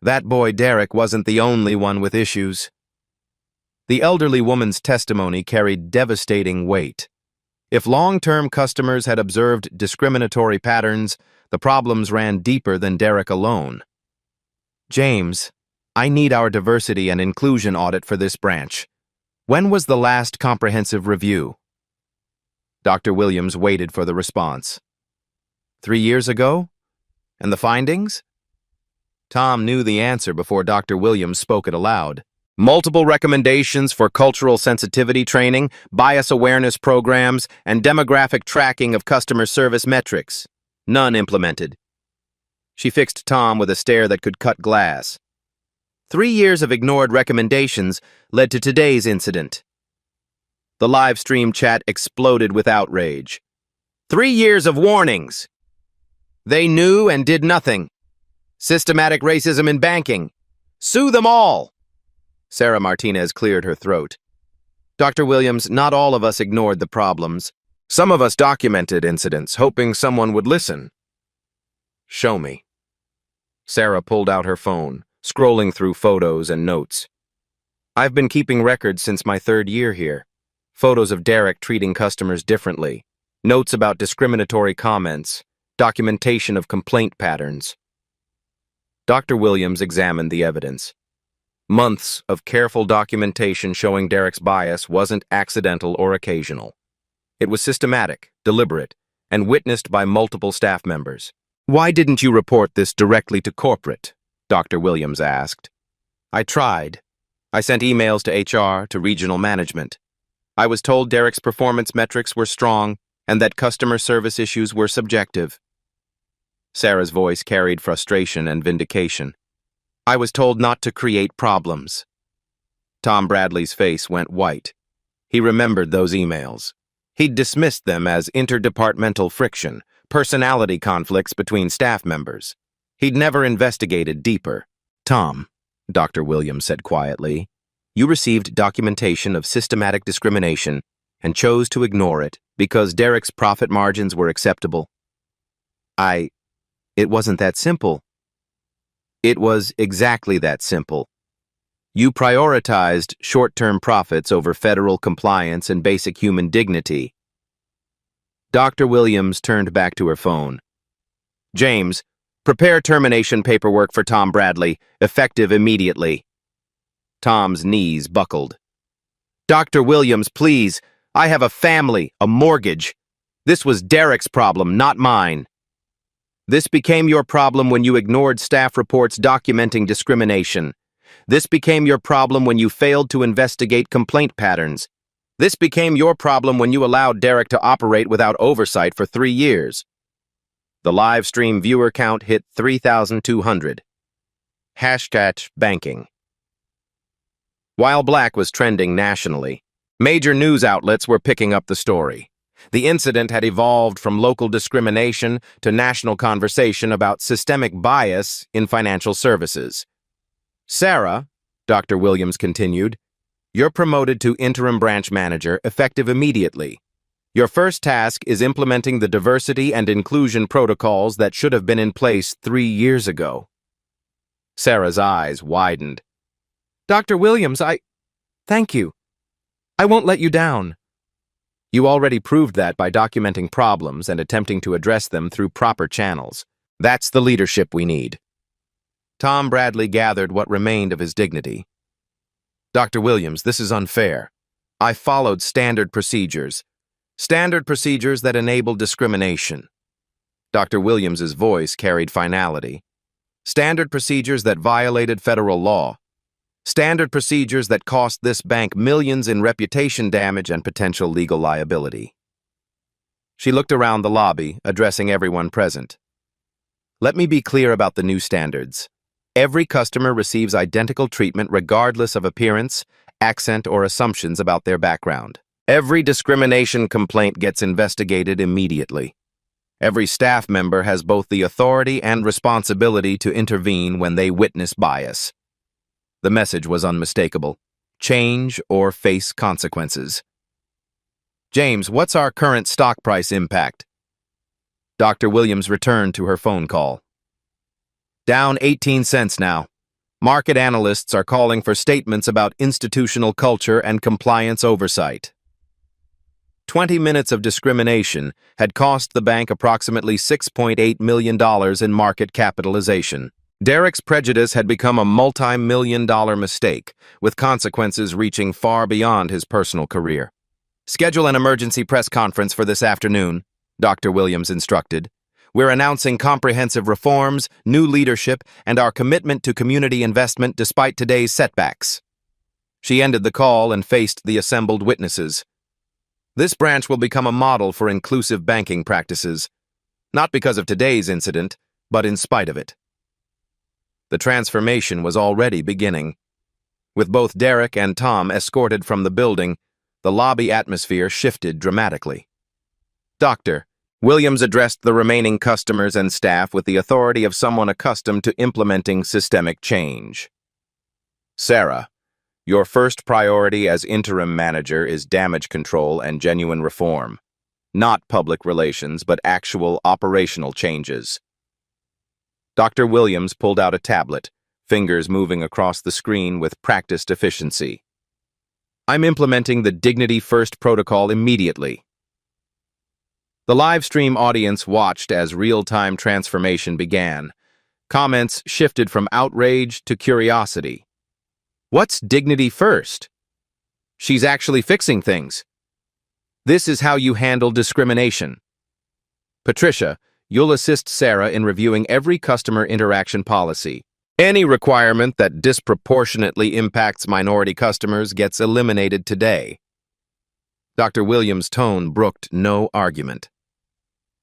That boy Derek wasn't the only one with issues. The elderly woman's testimony carried devastating weight. If long-term customers had observed discriminatory patterns, the problems ran deeper than Derek alone. James, I need our diversity and inclusion audit for this branch. When was the last comprehensive review? Dr. Williams waited for the response. 3 years ago? And the findings? Tom knew the answer before Dr. Williams spoke it aloud. Multiple recommendations for cultural sensitivity training, bias awareness programs, and demographic tracking of customer service metrics. None implemented. She fixed Tom with a stare that could cut glass. 3 years of ignored recommendations led to today's incident. The live stream chat exploded with outrage. 3 years of warnings. They knew and did nothing. Systematic racism in banking. Sue them all. Sarah Martinez cleared her throat. Dr. Williams, not all of us ignored the problems. Some of us documented incidents, hoping someone would listen. Show me. Sarah pulled out her phone, scrolling through photos and notes. I've been keeping records since my 3rd year here. Photos of Derek treating customers differently, notes about discriminatory comments, documentation of complaint patterns. Dr. Williams examined the evidence. Months of careful documentation showing Derek's bias wasn't accidental or occasional. It was systematic, deliberate, and witnessed by multiple staff members. "Why didn't you report this directly to corporate?" Dr. Williams asked. "I tried. I sent emails to HR, to regional management. I was told Derek's performance metrics were strong and that customer service issues were subjective." Sarah's voice carried frustration and vindication. "I was told not to create problems." Tom Bradley's face went white. He remembered those emails. He'd dismissed them as interdepartmental friction, personality conflicts between staff members. He'd never investigated deeper. "Tom," Dr. Williams said quietly, "you received documentation of systematic discrimination and chose to ignore it because Derek's profit margins were acceptable." It wasn't that simple." "It was exactly that simple. You prioritized short-term profits over federal compliance and basic human dignity." Dr. Williams turned back to her phone. "James, prepare termination paperwork for Tom Bradley, effective immediately." Tom's knees buckled. "Dr. Williams, please. I have a family, a mortgage. This was Derek's problem, not mine." "This became your problem when you ignored staff reports documenting discrimination. This became your problem when you failed to investigate complaint patterns. This became your problem when you allowed Derek to operate without oversight for 3 years." The live stream viewer count hit 3,200. #banking. While Black was trending nationally, major news outlets were picking up the story. The incident had evolved from local discrimination to national conversation about systemic bias in financial services. "Sarah," Dr. Williams continued, "you're promoted to interim branch manager effective immediately. Your first task is implementing the diversity and inclusion protocols that should have been in place 3 years ago." Sarah's eyes widened. "Dr. Williams, thank you. I won't let you down." "You already proved that by documenting problems and attempting to address them through proper channels. That's the leadership we need." Tom Bradley gathered what remained of his dignity. "Dr. Williams, this is unfair. I followed standard procedures that enable discrimination." Dr. Williams's voice carried finality. "Standard procedures that violated federal law. Standard procedures that cost this bank millions in reputation damage and potential legal liability." She looked around the lobby, addressing everyone present. "Let me be clear about the new standards. Every customer receives identical treatment regardless of appearance, accent, or assumptions about their background. Every discrimination complaint gets investigated immediately. Every staff member has both the authority and responsibility to intervene when they witness bias." The message was unmistakable. Change or face consequences. "James, what's our current stock price impact?" Dr. Williams returned to her phone call. "Down 18 cents now. Market analysts are calling for statements about institutional culture and compliance oversight." 20 minutes of discrimination had cost the bank approximately $6.8 million in market capitalization. Derek's prejudice had become a multi-million-dollar mistake, with consequences reaching far beyond his personal career. "Schedule an emergency press conference for this afternoon," Dr. Williams instructed. "We're announcing comprehensive reforms, new leadership, and our commitment to community investment despite today's setbacks." She ended the call and faced the assembled witnesses. "This branch will become a model for inclusive banking practices, not because of today's incident, but in spite of it." The transformation was already beginning. With both Derek and Tom escorted from the building, the lobby atmosphere shifted dramatically. "Dr. Williams addressed the remaining customers and staff with the authority of someone accustomed to implementing systemic change. Sarah, your first priority as interim manager is damage control and genuine reform. Not public relations, but actual operational changes." Dr. Williams pulled out a tablet, fingers moving across the screen with practiced efficiency. I'm implementing the Dignity First protocol immediately. The live stream audience watched as real-time transformation began. Comments shifted from outrage to curiosity. What's Dignity First? She's actually fixing things. This is how you handle discrimination. Patricia, you'll assist Sarah in reviewing every customer interaction policy. Any requirement that disproportionately impacts minority customers gets eliminated today. Dr. Williams' tone brooked no argument.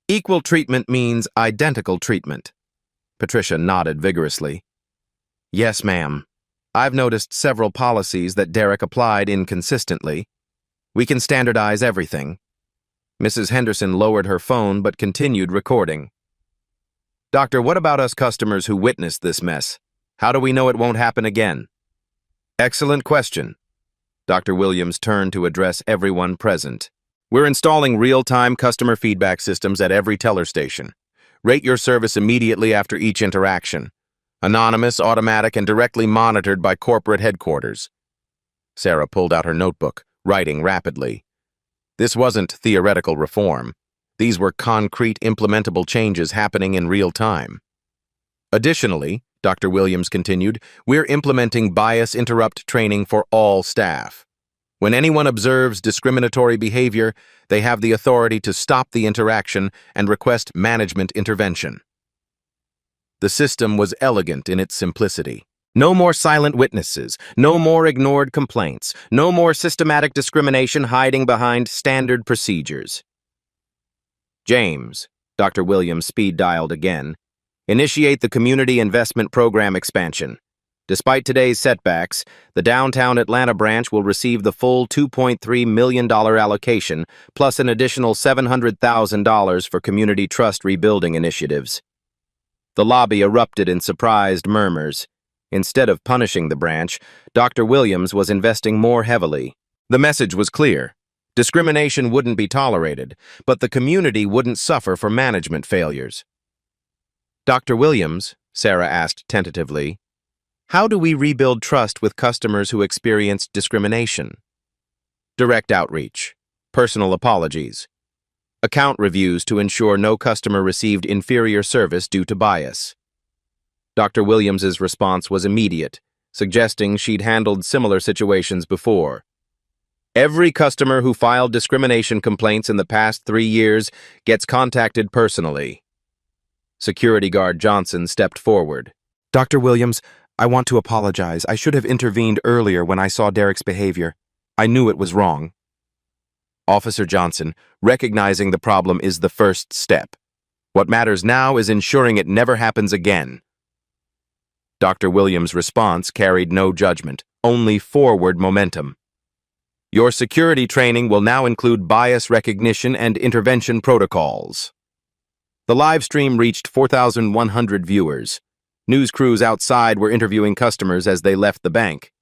Equal treatment means identical treatment. Patricia nodded vigorously. Yes, ma'am. I've noticed several policies that Derek applied inconsistently. We can standardize everything. Mrs. Henderson lowered her phone but continued recording. Doctor, what about us customers who witnessed this mess? How do we know it won't happen again? Excellent question. Dr. Williams turned to address everyone present. We're installing real-time customer feedback systems at every teller station. Rate your service immediately after each interaction. Anonymous, automatic, and directly monitored by corporate headquarters. Sarah pulled out her notebook, writing rapidly. This wasn't theoretical reform. These were concrete, implementable changes happening in real time. Additionally, Dr. Williams continued, we're implementing bias interrupt training for all staff. When anyone observes discriminatory behavior, they have the authority to stop the interaction and request management intervention. The system was elegant in its simplicity. No more silent witnesses, no more ignored complaints, no more systematic discrimination hiding behind standard procedures. James, Dr. Williams speed-dialed again, initiate the Community Investment Program expansion. Despite today's setbacks, the downtown Atlanta branch will receive the full $2.3 million allocation, plus an additional $700,000 for community trust rebuilding initiatives. The lobby erupted in surprised murmurs. Instead of punishing the branch, Dr. Williams was investing more heavily. The message was clear. Discrimination wouldn't be tolerated, but the community wouldn't suffer for management failures. Dr. Williams, Sarah asked tentatively, how do we rebuild trust with customers who experienced discrimination? Direct outreach, personal apologies, account reviews to ensure no customer received inferior service due to bias. Dr. Williams's response was immediate, suggesting she'd handled similar situations before. Every customer who filed discrimination complaints in the past 3 years gets contacted personally. Security guard Johnson stepped forward. Dr. Williams, I want to apologize. I should have intervened earlier when I saw Derek's behavior. I knew it was wrong. Officer Johnson, recognizing the problem is the first step. What matters now is ensuring it never happens again. Dr. Williams' response carried no judgment, only forward momentum. Your security training will now include bias recognition and intervention protocols. The live stream reached 4,100 viewers. News crews outside were interviewing customers as they left the bank.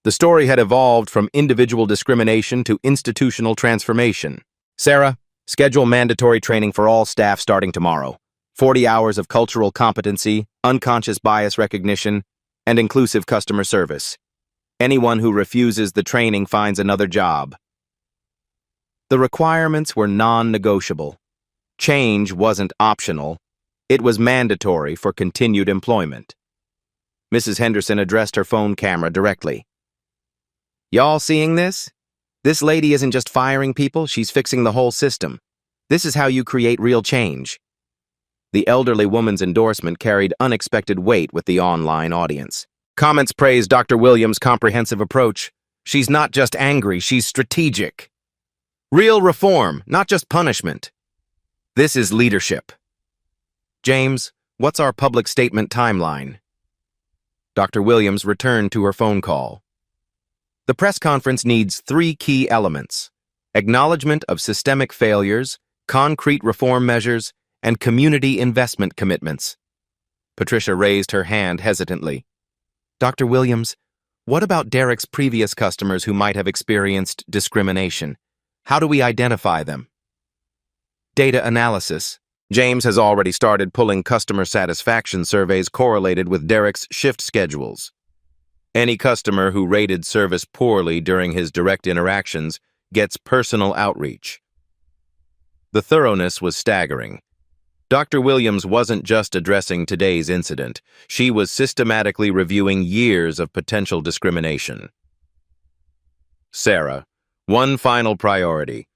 The story had evolved from individual discrimination to institutional transformation. Sarah, schedule mandatory training for all staff starting tomorrow. 40 hours of cultural competency, unconscious bias recognition, and inclusive customer service. Anyone who refuses the training finds another job. The requirements were non-negotiable. Change wasn't optional. It was mandatory for continued employment. Mrs. Henderson addressed her phone camera directly. Y'all seeing this? This lady isn't just firing people, she's fixing the whole system. This is how you create real change. The elderly woman's endorsement carried unexpected weight with the online audience. Comments praised Dr. Williams' comprehensive approach. She's not just angry, she's strategic. Real reform, not just punishment. This is leadership. James, what's our public statement timeline? Dr. Williams returned to her phone call. The press conference needs 3 key elements: acknowledgement of systemic failures, concrete reform measures, and community investment commitments. Patricia raised her hand hesitantly. Dr. Williams, what about Derek's previous customers who might have experienced discrimination? How do we identify them? Data analysis. James has already started pulling customer satisfaction surveys correlated with Derek's shift schedules. Any customer who rated service poorly during his direct interactions gets personal outreach. The thoroughness was staggering. Dr. Williams wasn't just addressing today's incident. She was systematically reviewing years of potential discrimination. Sarah, one final priority.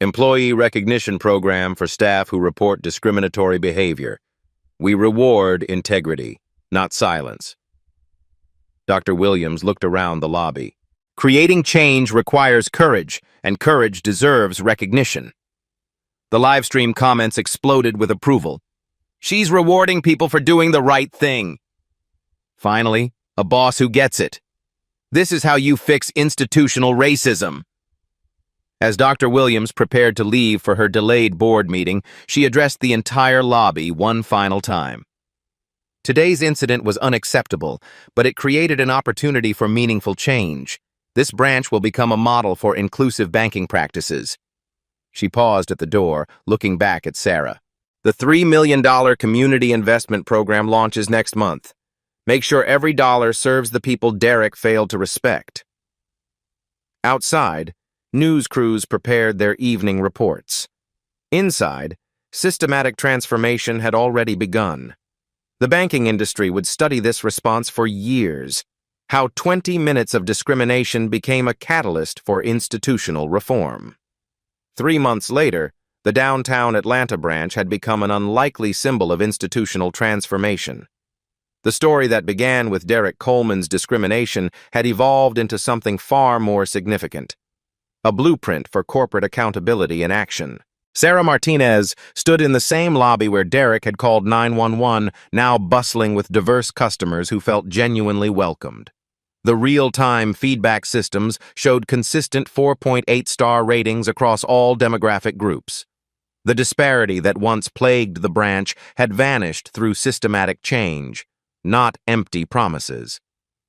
Employee recognition program for staff who report discriminatory behavior. We reward integrity, not silence. Dr. Williams looked around the lobby. Creating change requires courage, and courage deserves recognition. The live stream comments exploded with approval. She's rewarding people for doing the right thing. Finally, a boss who gets it. This is how you fix institutional racism. As Dr. Williams prepared to leave for her delayed board meeting, she addressed the entire lobby one final time. Today's incident was unacceptable, but it created an opportunity for meaningful change. This branch will become a model for inclusive banking practices. She paused at the door, looking back at Sarah. The $3 million community investment program launches next month. Make sure every dollar serves the people Derek failed to respect. Outside, news crews prepared their evening reports. Inside, systematic transformation had already begun. The banking industry would study this response for years, how 20 minutes of discrimination became a catalyst for institutional reform. 3 months later, the downtown Atlanta branch had become an unlikely symbol of institutional transformation. The story that began with Derek Coleman's discrimination had evolved into something far more significant. A blueprint for corporate accountability in action. Sarah Martinez stood in the same lobby where Derek had called 911, now bustling with diverse customers who felt genuinely welcomed. The real-time feedback systems showed consistent 4.8-star ratings across all demographic groups. The disparity that once plagued the branch had vanished through systematic change, not empty promises.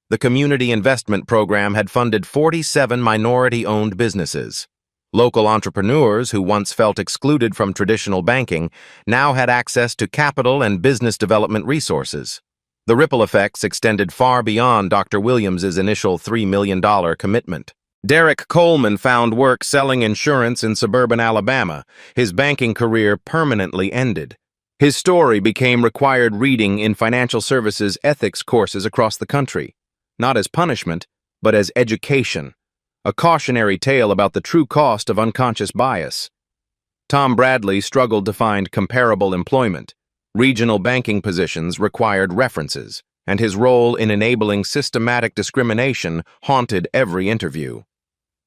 The community investment program had funded 47 minority-owned businesses. Local entrepreneurs who once felt excluded from traditional banking now had access to capital and business development resources. The ripple effects extended far beyond Dr. Williams's initial $3 million commitment. Derek Coleman found work selling insurance in suburban Alabama. His banking career permanently ended. His story became required reading in financial services ethics courses across the country, not as punishment, but as education, a cautionary tale about the true cost of unconscious bias. Tom Bradley struggled to find comparable employment. Regional banking positions required references, and his role in enabling systematic discrimination haunted every interview.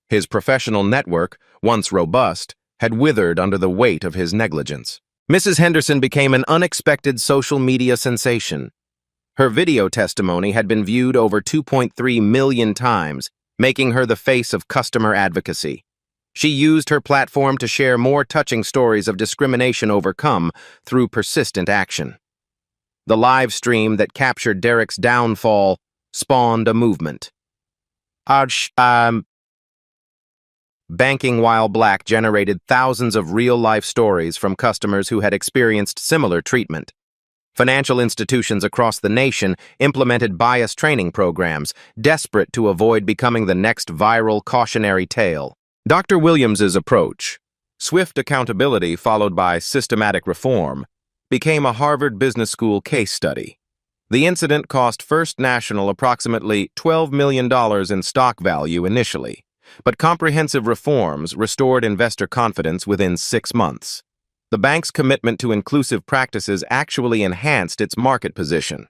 His professional network, once robust, had withered under the weight of his negligence. Mrs. Henderson became an unexpected social media sensation. Her video testimony had been viewed over 2.3 million times, making her the face of customer advocacy. She used her platform to share more touching stories of discrimination overcome through persistent action. The live stream that captured Derek's downfall spawned a movement. Banking While Black generated thousands of real-life stories from customers who had experienced similar treatment. Financial institutions across the nation implemented bias training programs, desperate to avoid becoming the next viral cautionary tale. Dr. Williams's approach, swift accountability followed by systematic reform, became a Harvard Business School case study. The incident cost First National approximately $12 million in stock value initially, but comprehensive reforms restored investor confidence within 6 months. The bank's commitment to inclusive practices actually enhanced its market position.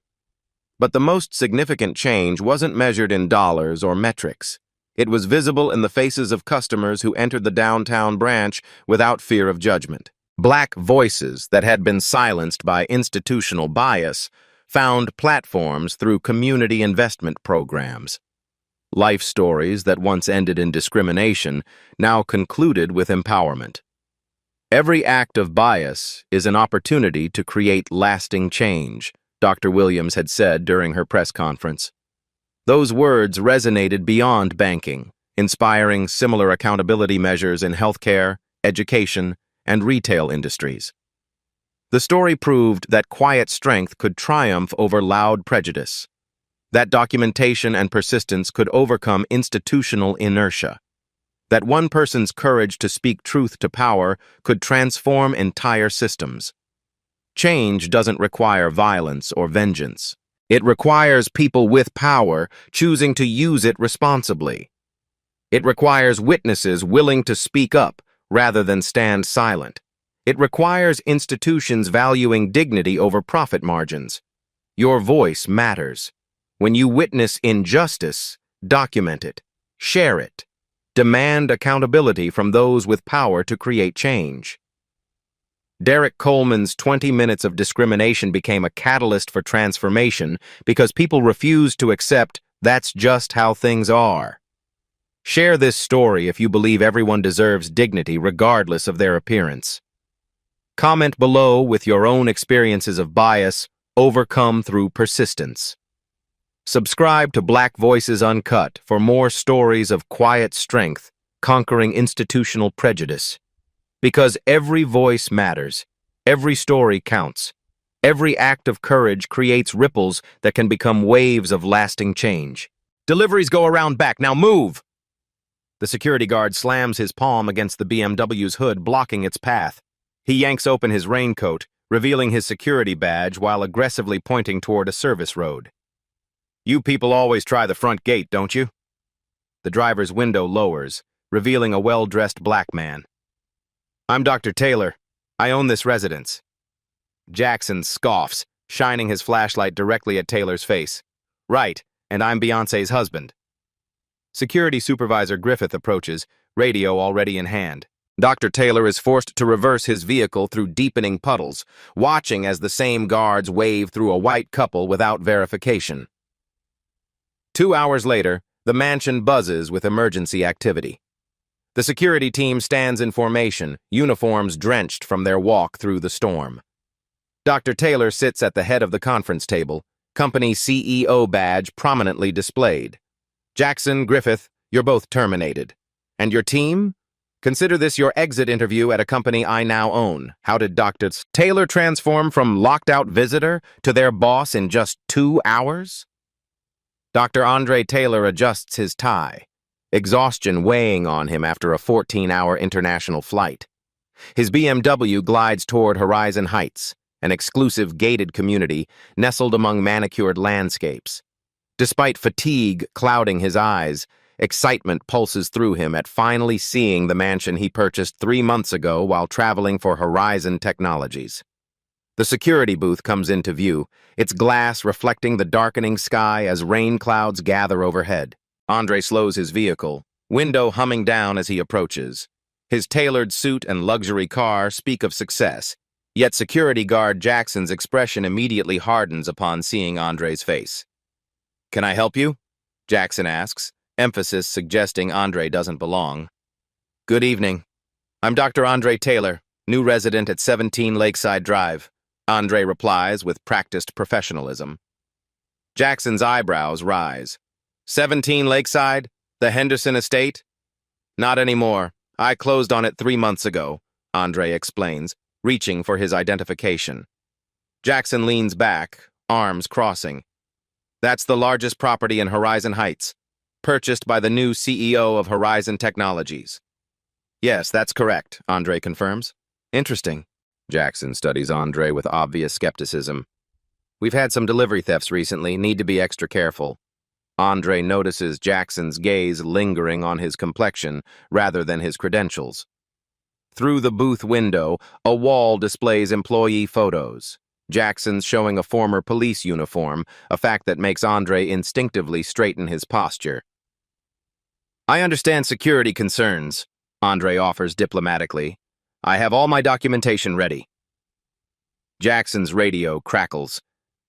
But the most significant change wasn't measured in dollars or metrics. It was visible in the faces of customers who entered the downtown branch without fear of judgment. Black voices that had been silenced by institutional bias found platforms through community investment programs. Life stories that once ended in discrimination now concluded with empowerment. Every act of bias is an opportunity to create lasting change, Dr. Williams had said during her press conference. Those words resonated beyond banking, inspiring similar accountability measures in healthcare, education, and retail industries. The story proved that quiet strength could triumph over loud prejudice. That documentation and persistence could overcome institutional inertia. That one person's courage to speak truth to power could transform entire systems. Change doesn't require violence or vengeance. It requires people with power choosing to use it responsibly. It requires witnesses willing to speak up rather than stand silent. It requires institutions valuing dignity over profit margins. Your voice matters. When you witness injustice, document it, share it, demand accountability from those with power to create change. Derek Coleman's 20 minutes of discrimination became a catalyst for transformation because people refused to accept that's just how things are. Share this story if you believe everyone deserves dignity regardless of their appearance. Comment below with your own experiences of bias overcome through persistence. Subscribe to Black Voices Uncut for more stories of quiet strength conquering institutional prejudice. Because every voice matters, every story counts, every act of courage creates ripples that can become waves of lasting change. Deliveries go around back, now move! The security guard slams his palm against the BMW's hood, blocking its path. He yanks open his raincoat, revealing his security badge while aggressively pointing toward a service road. You people always try the front gate, don't you? The driver's window lowers, revealing a well-dressed black man. I'm Dr. Taylor. I own this residence. Jackson scoffs, shining his flashlight directly at Taylor's face. Right, and I'm Beyoncé's husband. Security Supervisor Griffith approaches, radio already in hand. Dr. Taylor is forced to reverse his vehicle through deepening puddles, watching as the same guards wave through a white couple without verification. 2 hours later, the mansion buzzes with emergency activity. The security team stands in formation, uniforms drenched from their walk through the storm. Dr. Taylor sits at the head of the conference table, company CEO badge prominently displayed. Jackson, Griffith, you're both terminated. And your team? Consider this your exit interview at a company I now own. How did Dr. Taylor transform from locked-out visitor to their boss in just 2 hours? Dr. Andre Taylor adjusts his tie, exhaustion weighing on him after a 14-hour international flight. His BMW glides toward Horizon Heights, an exclusive gated community nestled among manicured landscapes. Despite fatigue clouding his eyes, excitement pulses through him at finally seeing the mansion he purchased 3 months ago while traveling for Horizon Technologies. The security booth comes into view, its glass reflecting the darkening sky as rain clouds gather overhead. Andre slows his vehicle, window humming down as he approaches. His tailored suit and luxury car speak of success, yet security guard Jackson's expression immediately hardens upon seeing Andre's face. "Can I help you?" Jackson asks, emphasis suggesting Andre doesn't belong. "Good evening. I'm Dr. Andre Taylor, new resident at 17 Lakeside Drive," Andre replies with practiced professionalism. Jackson's eyebrows rise. 17 Lakeside? The Henderson estate? Not anymore. I closed on it 3 months ago, Andre explains, reaching for his identification. Jackson leans back, arms crossing. That's the largest property in Horizon Heights, purchased by the new CEO of Horizon Technologies. Yes, that's correct, Andre confirms. Interesting. Jackson studies Andre with obvious skepticism. We've had some delivery thefts recently, need to be extra careful. Andre notices Jackson's gaze lingering on his complexion rather than his credentials. Through the booth window, a wall displays employee photos. Jackson's showing a former police uniform, a fact that makes Andre instinctively straighten his posture. I understand security concerns, Andre offers diplomatically. I have all my documentation ready. Jackson's radio crackles.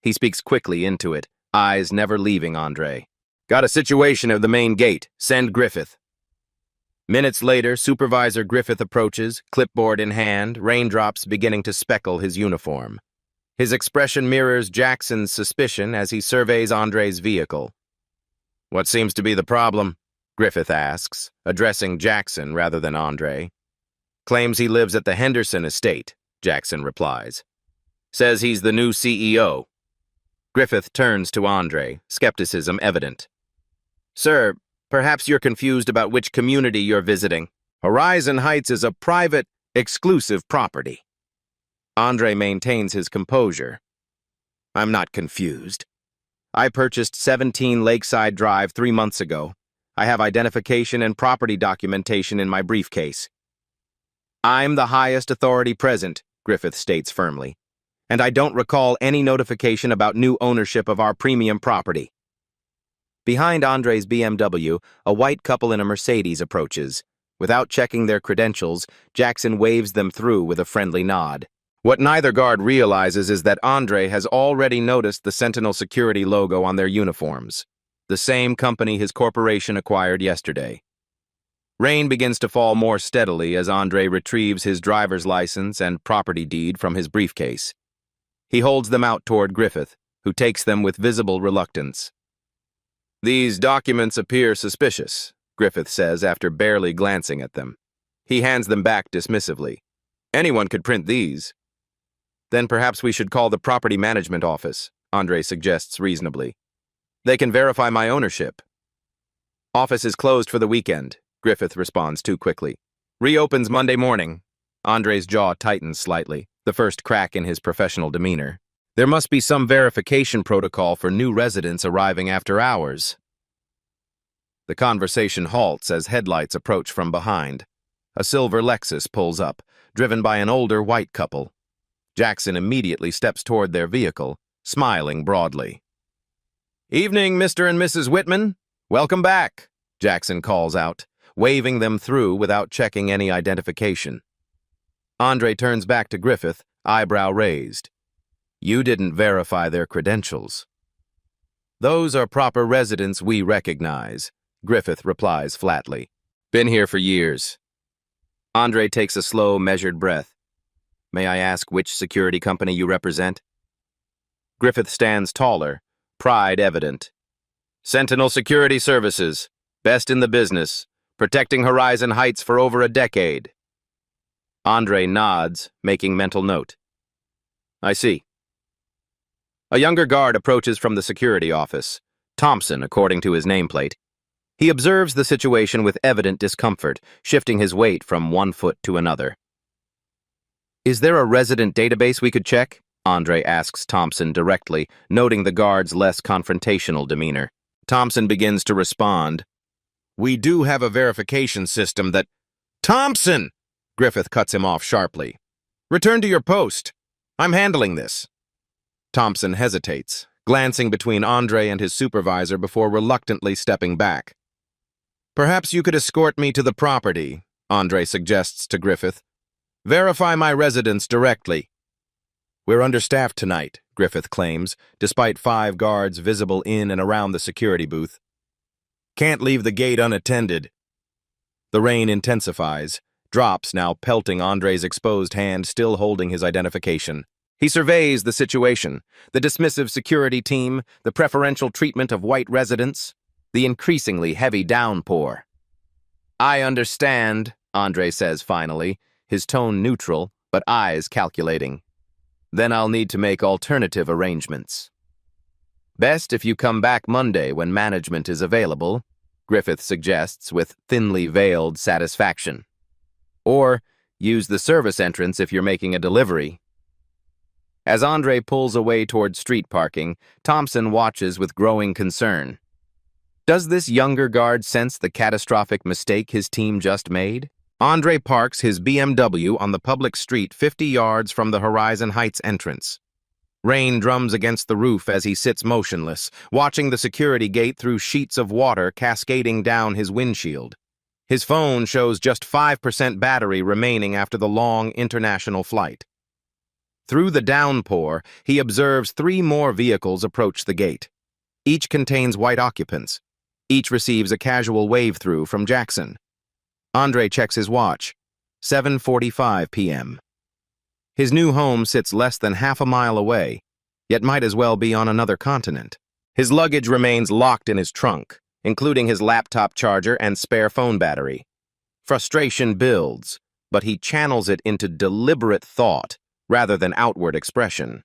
He speaks quickly into it, eyes never leaving Andre. Got a situation at the main gate. Send Griffith. Minutes later, Supervisor Griffith approaches, clipboard in hand, raindrops beginning to speckle his uniform. His expression mirrors Jackson's suspicion as he surveys Andre's vehicle. What seems to be the problem? Griffith asks, addressing Jackson rather than Andre. Claims he lives at the Henderson estate, Jackson replies. Says he's the new CEO. Griffith turns to Andre, skepticism evident. Sir, perhaps you're confused about which community you're visiting. Horizon Heights is a private, exclusive property. Andre maintains his composure. I'm not confused. I purchased 17 Lakeside Drive 3 months ago. I have identification and property documentation in my briefcase. I'm the highest authority present, Griffith states firmly, and I don't recall any notification about new ownership of our premium property. Behind Andre's BMW, a white couple in a Mercedes approaches. Without checking their credentials, Jackson waves them through with a friendly nod. What neither guard realizes is that Andre has already noticed the Sentinel security logo on their uniforms, the same company his corporation acquired yesterday. Rain begins to fall more steadily as Andre retrieves his driver's license and property deed from his briefcase. He holds them out toward Griffith, who takes them with visible reluctance. These documents appear suspicious, Griffith says after barely glancing at them. He hands them back dismissively. Anyone could print these. Then perhaps we should call the property management office, Andre suggests reasonably. They can verify my ownership. Office is closed for the weekend, Griffith responds too quickly. Reopens Monday morning. Andre's jaw tightens slightly, the first crack in his professional demeanor. There must be some verification protocol for new residents arriving after hours. The conversation halts as headlights approach from behind. A silver Lexus pulls up, driven by an older white couple. Jackson immediately steps toward their vehicle, smiling broadly. Evening, Mr. and Mrs. Whitman. Welcome back, Jackson calls out, waving them through without checking any identification. Andre turns back to Griffith, eyebrow raised. You didn't verify their credentials. Those are proper residents we recognize, Griffith replies flatly. Been here for years. Andre takes a slow, measured breath. May I ask which security company you represent? Griffith stands taller, pride evident. Sentinel Security Services, best in the business, protecting Horizon Heights for over a decade. Andre nods, making mental note. I see. A younger guard approaches from the security office, Thompson, according to his nameplate. He observes the situation with evident discomfort, shifting his weight from one foot to another. Is there a resident database we could check? Andre asks Thompson directly, noting the guard's less confrontational demeanor. Thompson begins to respond. We do have a verification system that... Thompson! Griffith cuts him off sharply. Return to your post. I'm handling this. Thompson hesitates, glancing between Andre and his supervisor before reluctantly stepping back. Perhaps you could escort me to the property, Andre suggests to Griffith. Verify my residence directly. We're understaffed tonight, Griffith claims, despite 5 guards visible in and around the security booth. Can't leave the gate unattended. The rain intensifies, drops now pelting Andre's exposed hand, still holding his identification. He surveys the situation, the dismissive security team, the preferential treatment of white residents, the increasingly heavy downpour. I understand, Andre says finally, his tone neutral, but eyes calculating. Then I'll need to make alternative arrangements. Best if you come back Monday when management is available, Griffith suggests with thinly veiled satisfaction. Or use the service entrance if you're making a delivery. As Andre pulls away toward street parking, Thompson watches with growing concern. Does this younger guard sense the catastrophic mistake his team just made? Andre parks his BMW on the public street 50 yards from the Horizon Heights entrance. Rain drums against the roof as he sits motionless, watching the security gate through sheets of water cascading down his windshield. His phone shows just 5% battery remaining after the long international flight. Through the downpour, he observes 3 more vehicles approach the gate. Each contains white occupants. Each receives a casual wave-through from Jackson. Andre checks his watch. 7:45 p.m. His new home sits less than half a mile away, yet might as well be on another continent. His luggage remains locked in his trunk, including his laptop charger and spare phone battery. Frustration builds, but he channels it into deliberate thought rather than outward expression.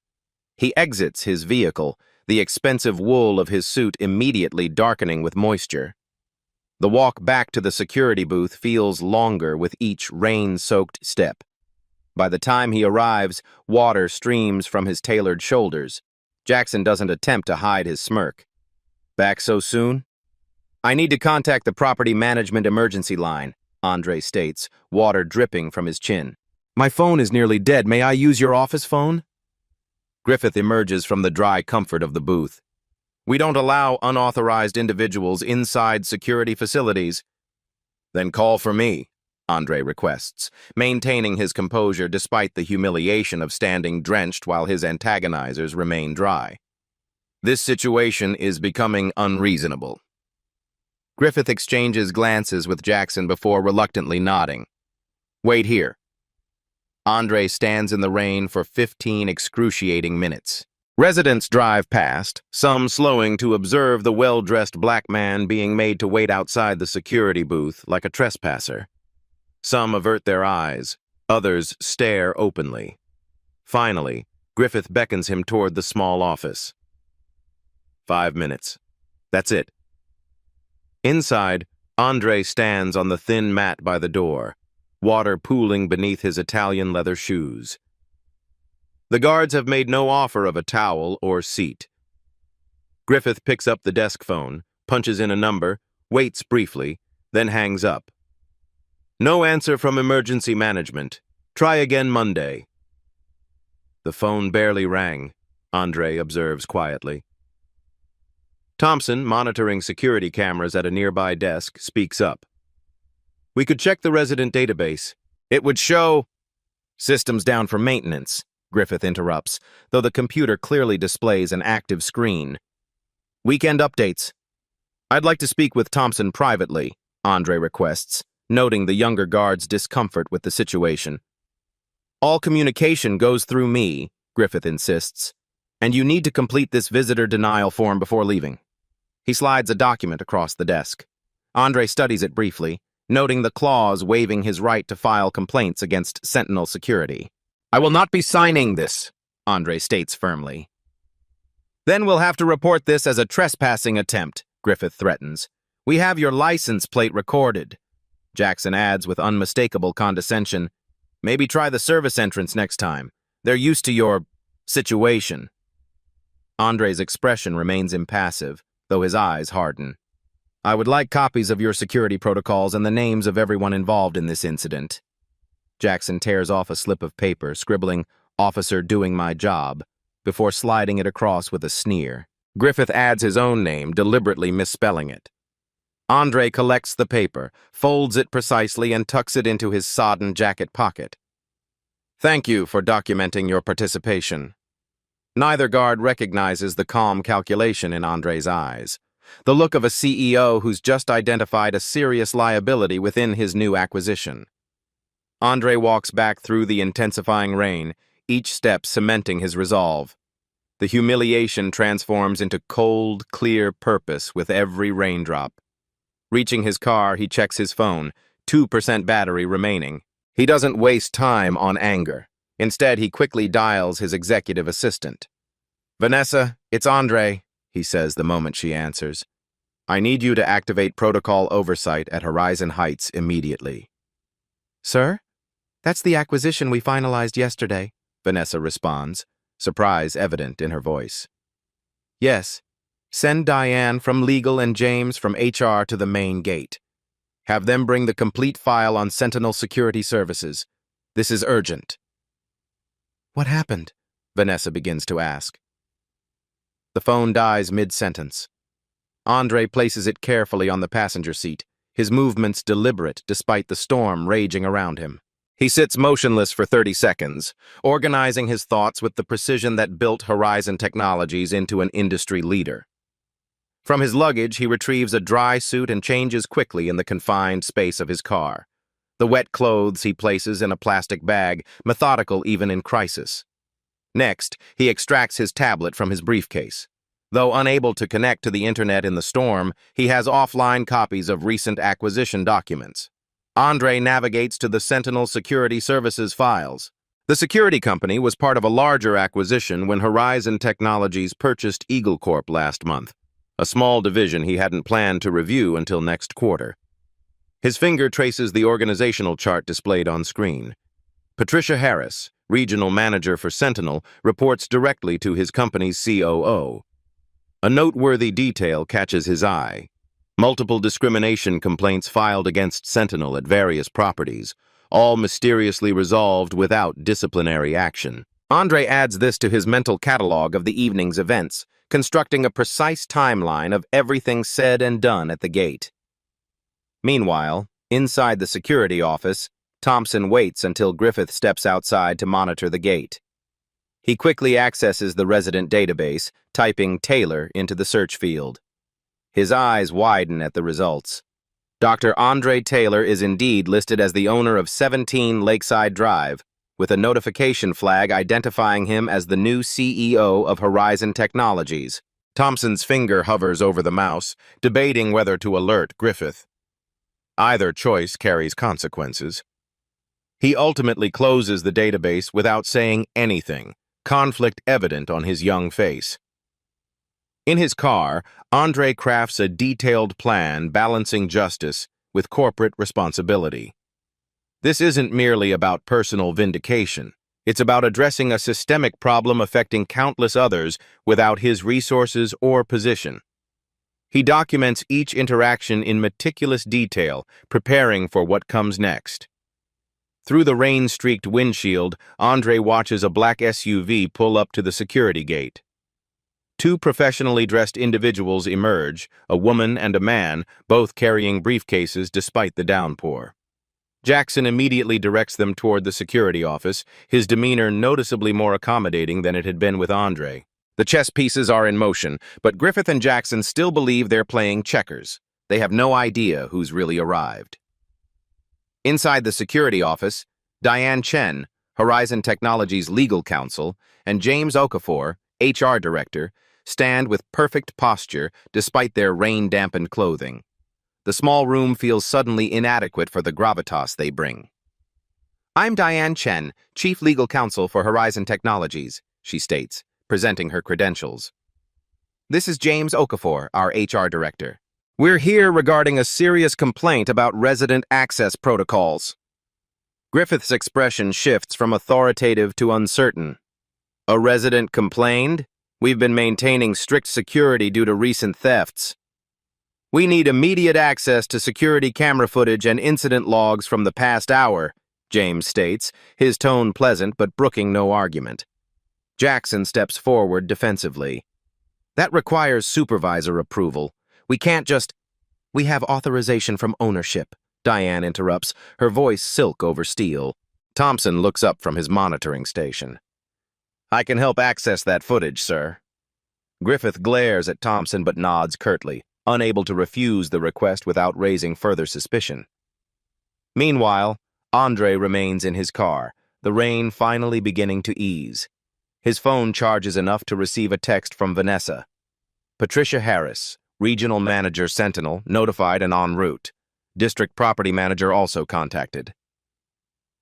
He exits his vehicle, the expensive wool of his suit immediately darkening with moisture. The walk back to the security booth feels longer with each rain-soaked step. By the time he arrives, water streams from his tailored shoulders. Jackson doesn't attempt to hide his smirk. Back so soon? I need to contact the property management emergency line, Andre states, water dripping from his chin. My phone is nearly dead. May I use your office phone? Griffith emerges from the dry comfort of the booth. We don't allow unauthorized individuals inside security facilities. Then call for me, Andre requests, maintaining his composure despite the humiliation of standing drenched while his antagonizers remain dry. This situation is becoming unreasonable. Griffith exchanges glances with Jackson before reluctantly nodding. Wait here. Andre stands in the rain for 15 excruciating minutes. Residents drive past, some slowing to observe the well-dressed black man being made to wait outside the security booth like a trespasser. Some avert their eyes, others stare openly. Finally, Griffith beckons him toward the small office. 5 minutes. That's it. Inside, Andre stands on the thin mat by the door, water pooling beneath his Italian leather shoes. The guards have made no offer of a towel or seat. Griffith picks up the desk phone, punches in a number, waits briefly, then hangs up. No answer from emergency management. Try again Monday. The phone barely rang, Andre observes quietly. Thompson, monitoring security cameras at a nearby desk, speaks up. We could check the resident database. It would show... Systems down for maintenance, Griffith interrupts, though the computer clearly displays an active screen. Weekend updates. I'd like to speak with Thompson privately, Andre requests, noting the younger guard's discomfort with the situation. All communication goes through me, Griffith insists, and you need to complete this visitor denial form before leaving. He slides a document across the desk. Andre studies it briefly, noting the clause waiving his right to file complaints against Sentinel Security. I will not be signing this, Andre states firmly. Then we'll have to report this as a trespassing attempt, Griffith threatens. We have your license plate recorded. Jackson adds with unmistakable condescension, maybe try the service entrance next time. They're used to your situation. Andre's expression remains impassive, though his eyes harden. I would like copies of your security protocols and the names of everyone involved in this incident. Jackson tears off a slip of paper, scribbling, Officer doing my job, before sliding it across with a sneer. Griffith adds his own name, deliberately misspelling it. Andre collects the paper, folds it precisely, and tucks it into his sodden jacket pocket. Thank you for documenting your participation. Neither guard recognizes the calm calculation in Andre's eyes, the look of a CEO who's just identified a serious liability within his new acquisition. Andre walks back through the intensifying rain, each step cementing his resolve. The humiliation transforms into cold, clear purpose with every raindrop. Reaching his car, he checks his phone, 2% battery remaining. He doesn't waste time on anger. Instead, he quickly dials his executive assistant. Vanessa, it's Andre, he says the moment she answers. I need you to activate protocol oversight at Horizon Heights immediately. Sir? That's the acquisition we finalized yesterday, Vanessa responds, surprise evident in her voice. Yes. Send Diane from legal and James from HR to the main gate. Have them bring the complete file on Sentinel Security Services. This is urgent. What happened? Vanessa begins to ask. The phone dies mid-sentence. Andre places it carefully on the passenger seat, his movements deliberate despite the storm raging around him. He sits motionless for 30 seconds, organizing his thoughts with the precision that built Horizon Technologies into an industry leader. From his luggage, he retrieves a dry suit and changes quickly in the confined space of his car. The wet clothes he places in a plastic bag, methodical even in crisis. Next, he extracts his tablet from his briefcase. Though unable to connect to the internet in the storm, he has offline copies of recent acquisition documents. Andre navigates to the Sentinel Security Services files. The security company was part of a larger acquisition when Horizon Technologies purchased Eagle Corp last month, a small division he hadn't planned to review until next quarter. His finger traces the organizational chart displayed on screen. Patricia Harris, regional manager for Sentinel, reports directly to his company's COO. A noteworthy detail catches his eye. Multiple discrimination complaints filed against Sentinel at various properties, all mysteriously resolved without disciplinary action. Andre adds this to his mental catalog of the evening's events, constructing a precise timeline of everything said and done at the gate. Meanwhile, inside the security office, Thompson waits until Griffith steps outside to monitor the gate. He quickly accesses the resident database, typing Taylor into the search field. His eyes widen at the results. Dr. Andre Taylor is indeed listed as the owner of 17 Lakeside Drive, with a notification flag identifying him as the new CEO of Horizon Technologies. Thompson's finger hovers over the mouse, debating whether to alert Griffith. Either choice carries consequences. He ultimately closes the database without saying anything, conflict evident on his young face. In his car, Andre crafts a detailed plan balancing justice with corporate responsibility. This isn't merely about personal vindication. It's about addressing a systemic problem affecting countless others without his resources or position. He documents each interaction in meticulous detail, preparing for what comes next. Through the rain-streaked windshield, Andre watches a black SUV pull up to the security gate. Two professionally dressed individuals emerge, a woman and a man, both carrying briefcases despite the downpour. Jackson immediately directs them toward the security office, his demeanor noticeably more accommodating than it had been with Andre. The chess pieces are in motion, but Griffith and Jackson still believe they're playing checkers. They have no idea who's really arrived. Inside the security office, Diane Chen, Horizon Technologies legal counsel, and James Okafor, HR director, stand with perfect posture despite their rain-dampened clothing. The small room feels suddenly inadequate for the gravitas they bring. "I'm Diane Chen, Chief Legal Counsel for Horizon Technologies," she states, presenting her credentials. "This is James Okafor, our HR director. We're here regarding a serious complaint about resident access protocols." Griffith's expression shifts from authoritative to uncertain. "A resident complained? We've been maintaining strict security due to recent thefts. We need immediate access to security camera footage and incident logs from the past hour," James states, his tone pleasant but brooking no argument. Jackson steps forward defensively. "That requires supervisor approval. We can't just—" "We have authorization from ownership," Diane interrupts, her voice silk over steel. Thompson looks up from his monitoring station. "I can help access that footage, sir." Griffith glares at Thompson but nods curtly, unable to refuse the request without raising further suspicion. Meanwhile, Andre remains in his car, the rain finally beginning to ease. His phone charges enough to receive a text from Vanessa. Patricia Harris, Regional Manager Sentinel, notified and en route. District Property Manager also contacted.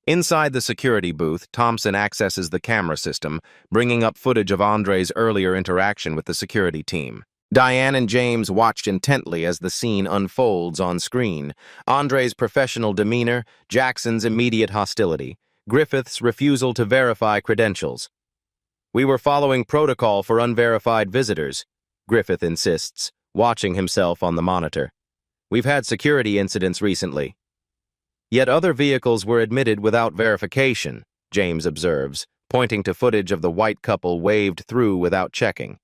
Inside the security booth, Thompson accesses the camera system, bringing up footage of Andre's earlier interaction with the security team. Diane and James watched intently as the scene unfolds on screen. Andre's professional demeanor, Jackson's immediate hostility, Griffith's refusal to verify credentials. "We were following protocol for unverified visitors," Griffith insists, watching himself on the monitor. "We've had security incidents recently." "Yet other vehicles were admitted without verification," James observes, pointing to footage of the white couple waved through without checking.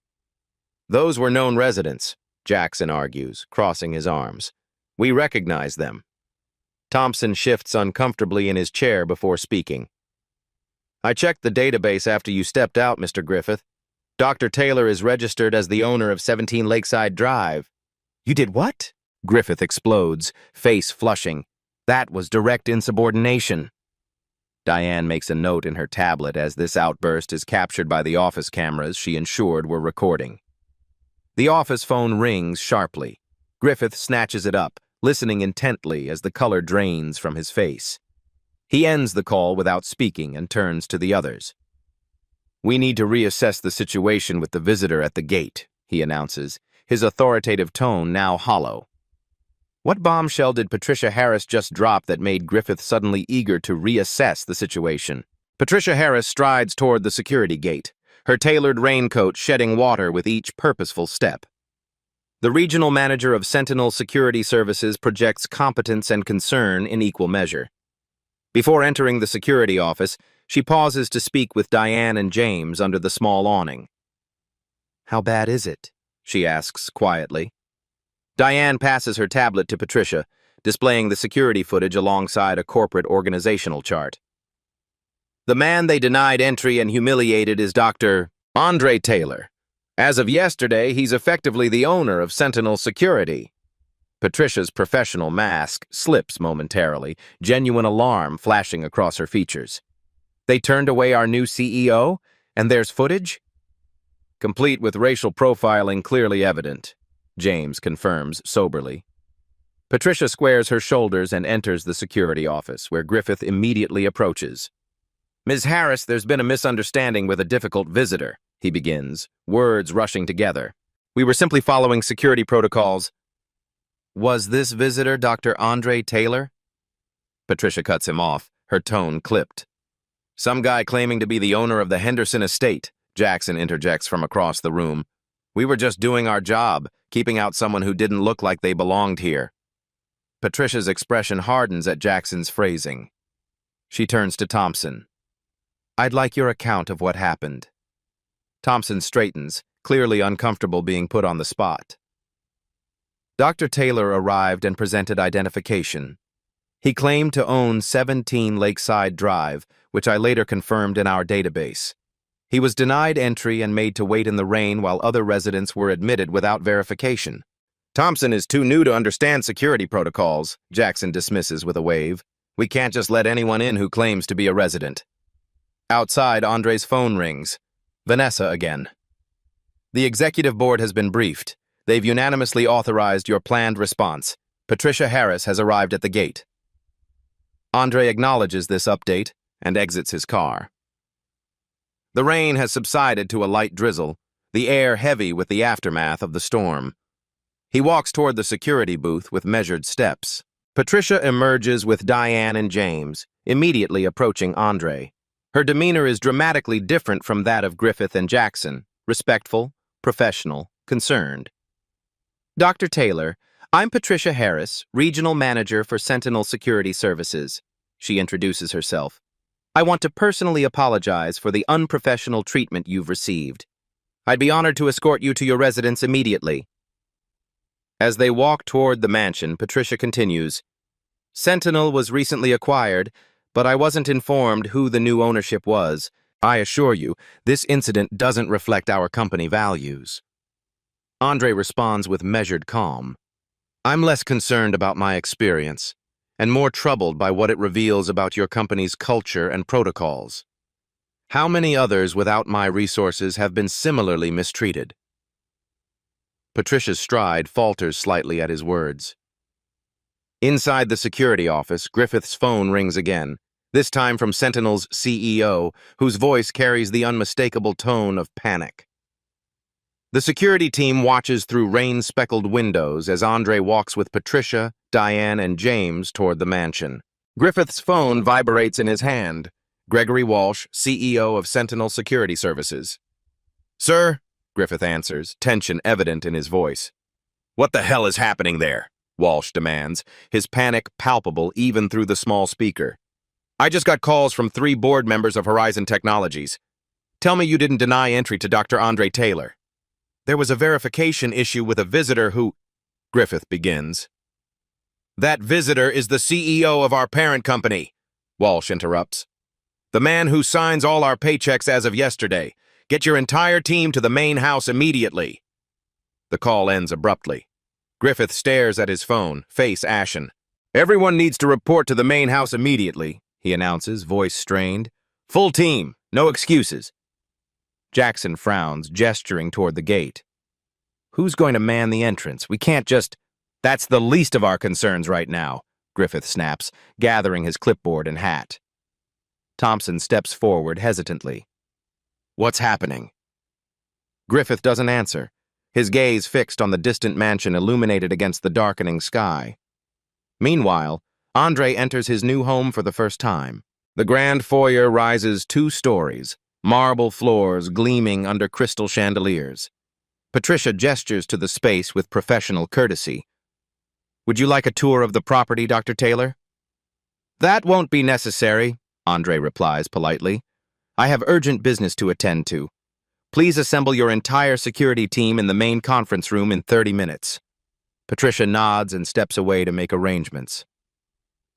"Those were known residents," Jackson argues, crossing his arms. "We recognize them." Thompson shifts uncomfortably in his chair before speaking. "I checked the database after you stepped out, Mr. Griffith. Dr. Taylor is registered as the owner of 17 Lakeside Drive." "You did what?" Griffith explodes, face flushing. "That was direct insubordination." Diane makes a note in her tablet as this outburst is captured by the office cameras she ensured were recording. The office phone rings sharply. Griffith snatches it up, listening intently as the color drains from his face. He ends the call without speaking and turns to the others. "We need to reassess the situation with the visitor at the gate," he announces, his authoritative tone now hollow. What bombshell did Patricia Harris just drop that made Griffith suddenly eager to reassess the situation? Patricia Harris strides toward the security gate, her tailored raincoat shedding water with each purposeful step. The regional manager of Sentinel Security Services projects competence and concern in equal measure. Before entering the security office, she pauses to speak with Diane and James under the small awning. "How bad is it?" she asks quietly. Diane passes her tablet to Patricia, displaying the security footage alongside a corporate organizational chart. "The man they denied entry and humiliated is Dr. Andre Taylor. As of yesterday, he's effectively the owner of Sentinel Security." Patricia's professional mask slips momentarily, genuine alarm flashing across her features. "They turned away our new CEO, and there's footage?" "Complete with racial profiling clearly evident," James confirms soberly. Patricia squares her shoulders and enters the security office, where Griffith immediately approaches. "Ms. Harris, there's been a misunderstanding with a difficult visitor," he begins, words rushing together. "We were simply following security protocols." "Was this visitor Dr. Andre Taylor?" Patricia cuts him off, her tone clipped. "Some guy claiming to be the owner of the Henderson estate," Jackson interjects from across the room. "We were just doing our job, keeping out someone who didn't look like they belonged here." Patricia's expression hardens at Jackson's phrasing. She turns to Thompson. "I'd like your account of what happened." Thompson straightens, clearly uncomfortable being put on the spot. Dr. Taylor arrived and presented identification. He claimed to own 17 Lakeside Drive, which I later confirmed in our database. He was denied entry and made to wait in the rain while other residents were admitted without verification. "Thompson is too new to understand security protocols," Jackson dismisses with a wave. "We can't just let anyone in who claims to be a resident." Outside, Andre's phone rings. Vanessa again. "The executive board has been briefed. They've unanimously authorized your planned response. Patricia Harris has arrived at the gate." Andre acknowledges this update and exits his car. The rain has subsided to a light drizzle, the air heavy with the aftermath of the storm. He walks toward the security booth with measured steps. Patricia emerges with Diane and James, immediately approaching Andre. Her demeanor is dramatically different from that of Griffith and Jackson, respectful, professional, concerned. "Dr. Taylor, I'm Patricia Harris, Regional Manager for Sentinel Security Services," she introduces herself. "I want to personally apologize for the unprofessional treatment you've received. I'd be honored to escort you to your residence immediately." As they walk toward the mansion, Patricia continues, "Sentinel was recently acquired, but I wasn't informed who the new ownership was. I assure you, this incident doesn't reflect our company values." Andre responds with measured calm. "I'm less concerned about my experience, and more troubled by what it reveals about your company's culture and protocols. How many others without my resources have been similarly mistreated?" Patricia's stride falters slightly at his words. Inside the security office, Griffith's phone rings again, this time from Sentinel's CEO, whose voice carries the unmistakable tone of panic. The security team watches through rain-speckled windows as Andre walks with Patricia, Diane, and James toward the mansion. Griffith's phone vibrates in his hand. Gregory Walsh, CEO of Sentinel Security Services. "Sir," Griffith answers, tension evident in his voice. "What the hell is happening there?" Walsh demands, his panic palpable even through the small speaker. "I just got calls from 3 board members of Horizon Technologies. Tell me you didn't deny entry to Dr. Andre Taylor." "There was a verification issue with a visitor who—" Griffith begins. "That visitor is the CEO of our parent company," Walsh interrupts. "The man who signs all our paychecks as of yesterday. Get your entire team to the main house immediately." The call ends abruptly. Griffith stares at his phone, face ashen. "Everyone needs to report to the main house immediately," he announces, voice strained. "Full team, no excuses." Jackson frowns, gesturing toward the gate. "Who's going to man the entrance? We can't just—" "That's the least of our concerns right now," Griffith snaps, gathering his clipboard and hat. Thompson steps forward hesitantly. What's happening? Griffith doesn't answer, his gaze fixed on the distant mansion illuminated against the darkening sky. Meanwhile, Andre enters his new home for the first time. The grand foyer rises 2 stories, marble floors gleaming under crystal chandeliers. Patricia gestures to the space with professional courtesy. Would you like a tour of the property, Dr. Taylor? That won't be necessary, Andre replies politely. I have urgent business to attend to. Please assemble your entire security team in the main conference room in 30 minutes. Patricia nods and steps away to make arrangements.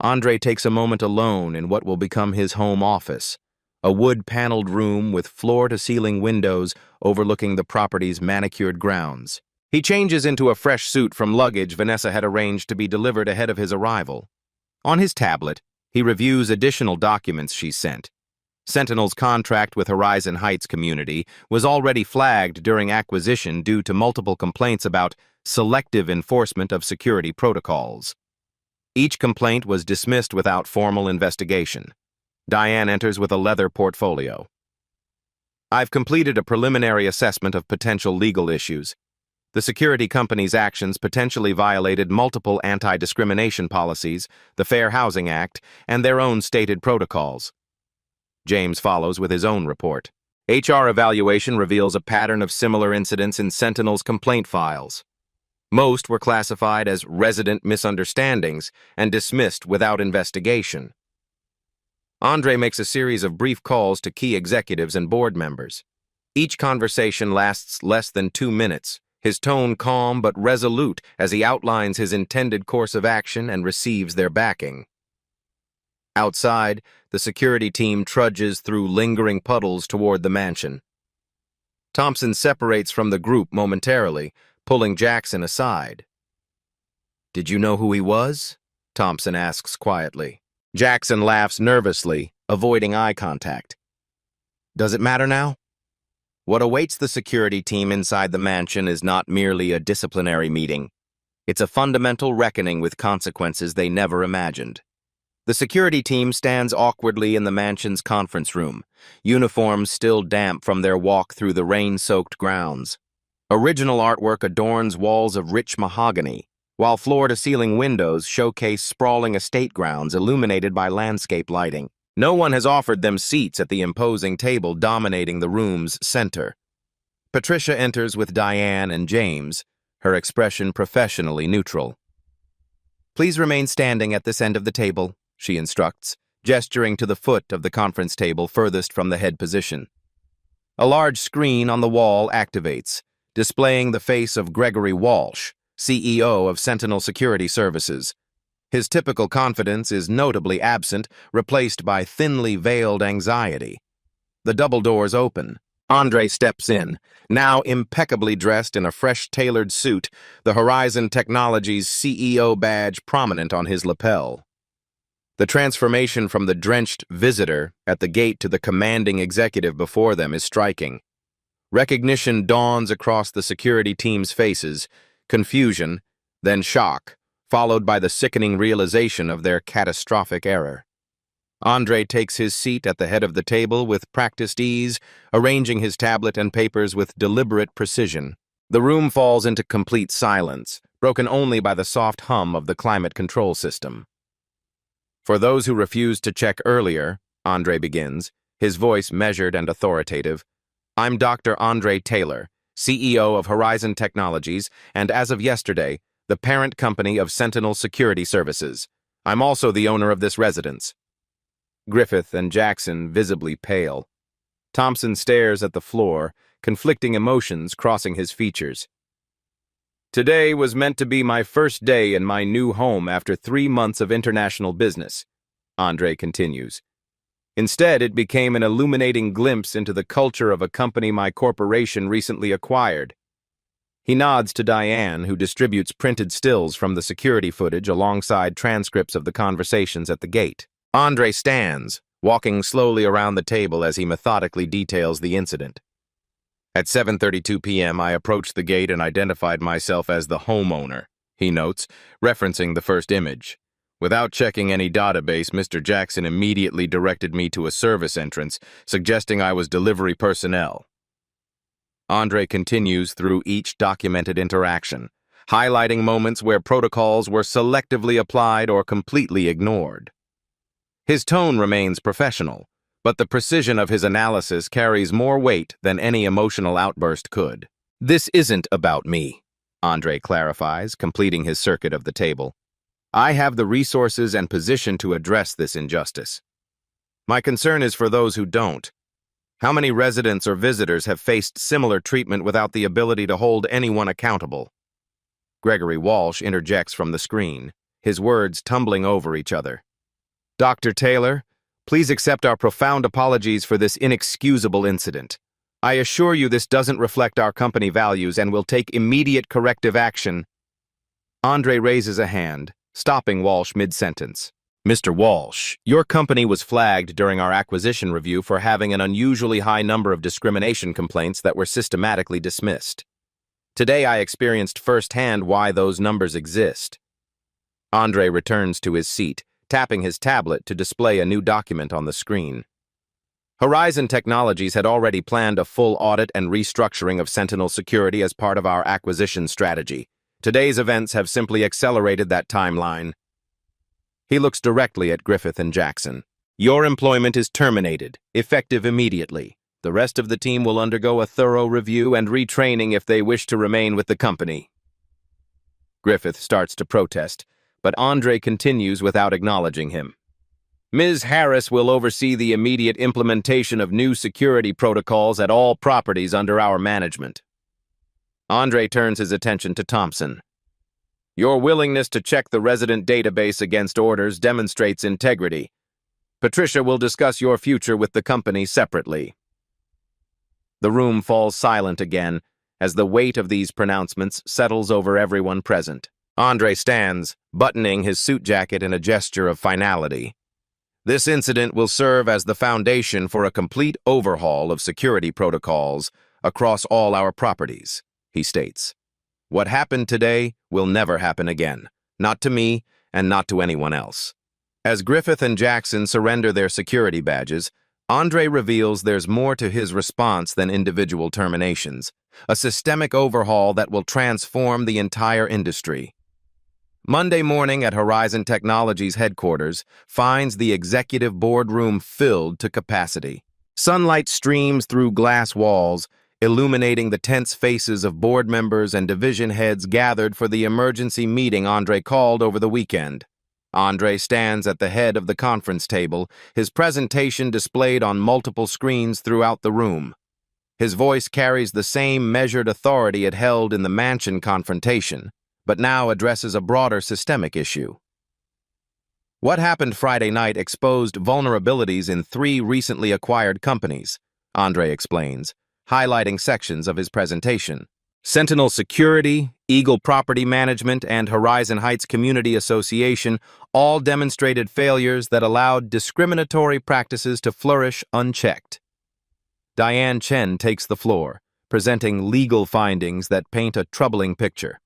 Andre takes a moment alone in what will become his home office, a wood-paneled room with floor-to-ceiling windows overlooking the property's manicured grounds. He changes into a fresh suit from luggage Vanessa had arranged to be delivered ahead of his arrival. On his tablet, he reviews additional documents she sent. Sentinel's contract with Horizon Heights community was already flagged during acquisition due to multiple complaints about selective enforcement of security protocols. Each complaint was dismissed without formal investigation. Diane enters with a leather portfolio. I've completed a preliminary assessment of potential legal issues. The security company's actions potentially violated multiple anti-discrimination policies, the Fair Housing Act, and their own stated protocols. James follows with his own report. HR evaluation reveals a pattern of similar incidents in Sentinel's complaint files. Most were classified as resident misunderstandings and dismissed without investigation. Andre makes a series of brief calls to key executives and board members. Each conversation lasts less than 2 minutes, his tone calm but resolute as he outlines his intended course of action and receives their backing. Outside, the security team trudges through lingering puddles toward the mansion. Thompson separates from the group momentarily, pulling Jackson aside. Did you know who he was? Thompson asks quietly. Jackson laughs nervously, avoiding eye contact. Does it matter now? What awaits the security team inside the mansion is not merely a disciplinary meeting. It's a fundamental reckoning with consequences they never imagined. The security team stands awkwardly in the mansion's conference room, uniforms still damp from their walk through the rain-soaked grounds. Original artwork adorns walls of rich mahogany, while floor-to-ceiling windows showcase sprawling estate grounds illuminated by landscape lighting. No one has offered them seats at the imposing table dominating the room's center. Patricia enters with Diane and James, her expression professionally neutral. Please remain standing at this end of the table, she instructs, gesturing to the foot of the conference table furthest from the head position. A large screen on the wall activates, displaying the face of Gregory Walsh, CEO of Sentinel Security Services. His typical confidence is notably absent, replaced by thinly veiled anxiety. The double doors open. Andre steps in, now impeccably dressed in a fresh tailored suit, the Horizon Technologies CEO badge prominent on his lapel. The transformation from the drenched visitor at the gate to the commanding executive before them is striking. Recognition dawns across the security team's faces, confusion, then shock, followed by the sickening realization of their catastrophic error. Andre takes his seat at the head of the table with practiced ease, arranging his tablet and papers with deliberate precision. The room falls into complete silence, broken only by the soft hum of the climate control system. For those who refused to check earlier, Andre begins, his voice measured and authoritative, I'm Dr. Andre Taylor, CEO of Horizon Technologies, and as of yesterday, the parent company of Sentinel Security Services. I'm also the owner of this residence. Griffith and Jackson visibly pale. Thompson stares at the floor, conflicting emotions crossing his features. Today was meant to be my first day in my new home after 3 months of international business, Andre continues. Instead, it became an illuminating glimpse into the culture of a company my corporation recently acquired. He nods to Diane, who distributes printed stills from the security footage alongside transcripts of the conversations at the gate. Andre stands, walking slowly around the table as he methodically details the incident. At 7:32 p.m., I approached the gate and identified myself as the homeowner, he notes, referencing the first image. Without checking any database, Mr. Jackson immediately directed me to a service entrance, suggesting I was delivery personnel. Andre continues through each documented interaction, highlighting moments where protocols were selectively applied or completely ignored. His tone remains professional, but the precision of his analysis carries more weight than any emotional outburst could. "This isn't about me," Andre clarifies, completing his circuit of the table. "I have the resources and position to address this injustice. My concern is for those who don't. How many residents or visitors have faced similar treatment without the ability to hold anyone accountable?" Gregory Walsh interjects from the screen, his words tumbling over each other. "Dr. Taylor, please accept our profound apologies for this inexcusable incident. I assure you this doesn't reflect our company values and will take immediate corrective action." Andre raises a hand, stopping Walsh mid-sentence. "Mr. Walsh, your company was flagged during our acquisition review for having an unusually high number of discrimination complaints that were systematically dismissed. Today I experienced firsthand why those numbers exist." Andre returns to his seat, tapping his tablet to display a new document on the screen. Horizon Technologies had already planned a full audit and restructuring of Sentinel security as part of our acquisition strategy. Today's events have simply accelerated that timeline. He looks directly at Griffith and Jackson. "Your employment is terminated, effective immediately. The rest of the team will undergo a thorough review and retraining if they wish to remain with the company." Griffith starts to protest, but Andre continues without acknowledging him. "Ms. Harris will oversee the immediate implementation of new security protocols at all properties under our management." Andre turns his attention to Thompson. "Your willingness to check the resident database against orders demonstrates integrity. Patricia will discuss your future with the company separately." The room falls silent again as the weight of these pronouncements settles over everyone present. Andre stands, buttoning his suit jacket in a gesture of finality. "This incident will serve as the foundation for a complete overhaul of security protocols across all our properties," he states. "What happened today will never happen again, not to me and not to anyone else." As Griffith and Jackson surrender their security badges, Andre reveals there's more to his response than individual terminations, a systemic overhaul that will transform the entire industry. Monday morning at Horizon Technologies headquarters finds the executive boardroom filled to capacity. Sunlight streams through glass walls, illuminating the tense faces of board members and division heads gathered for the emergency meeting Andre called over the weekend. Andre stands at the head of the conference table, his presentation displayed on multiple screens throughout the room. His voice carries the same measured authority it held in the mansion confrontation, but now addresses a broader systemic issue. "What happened Friday night exposed vulnerabilities in 3 recently acquired companies," Andre explains, highlighting sections of his presentation. Sentinel Security, Eagle Property Management, and Horizon Heights Community Association all demonstrated failures that allowed discriminatory practices to flourish unchecked. Diane Chen takes the floor, presenting legal findings that paint a troubling picture.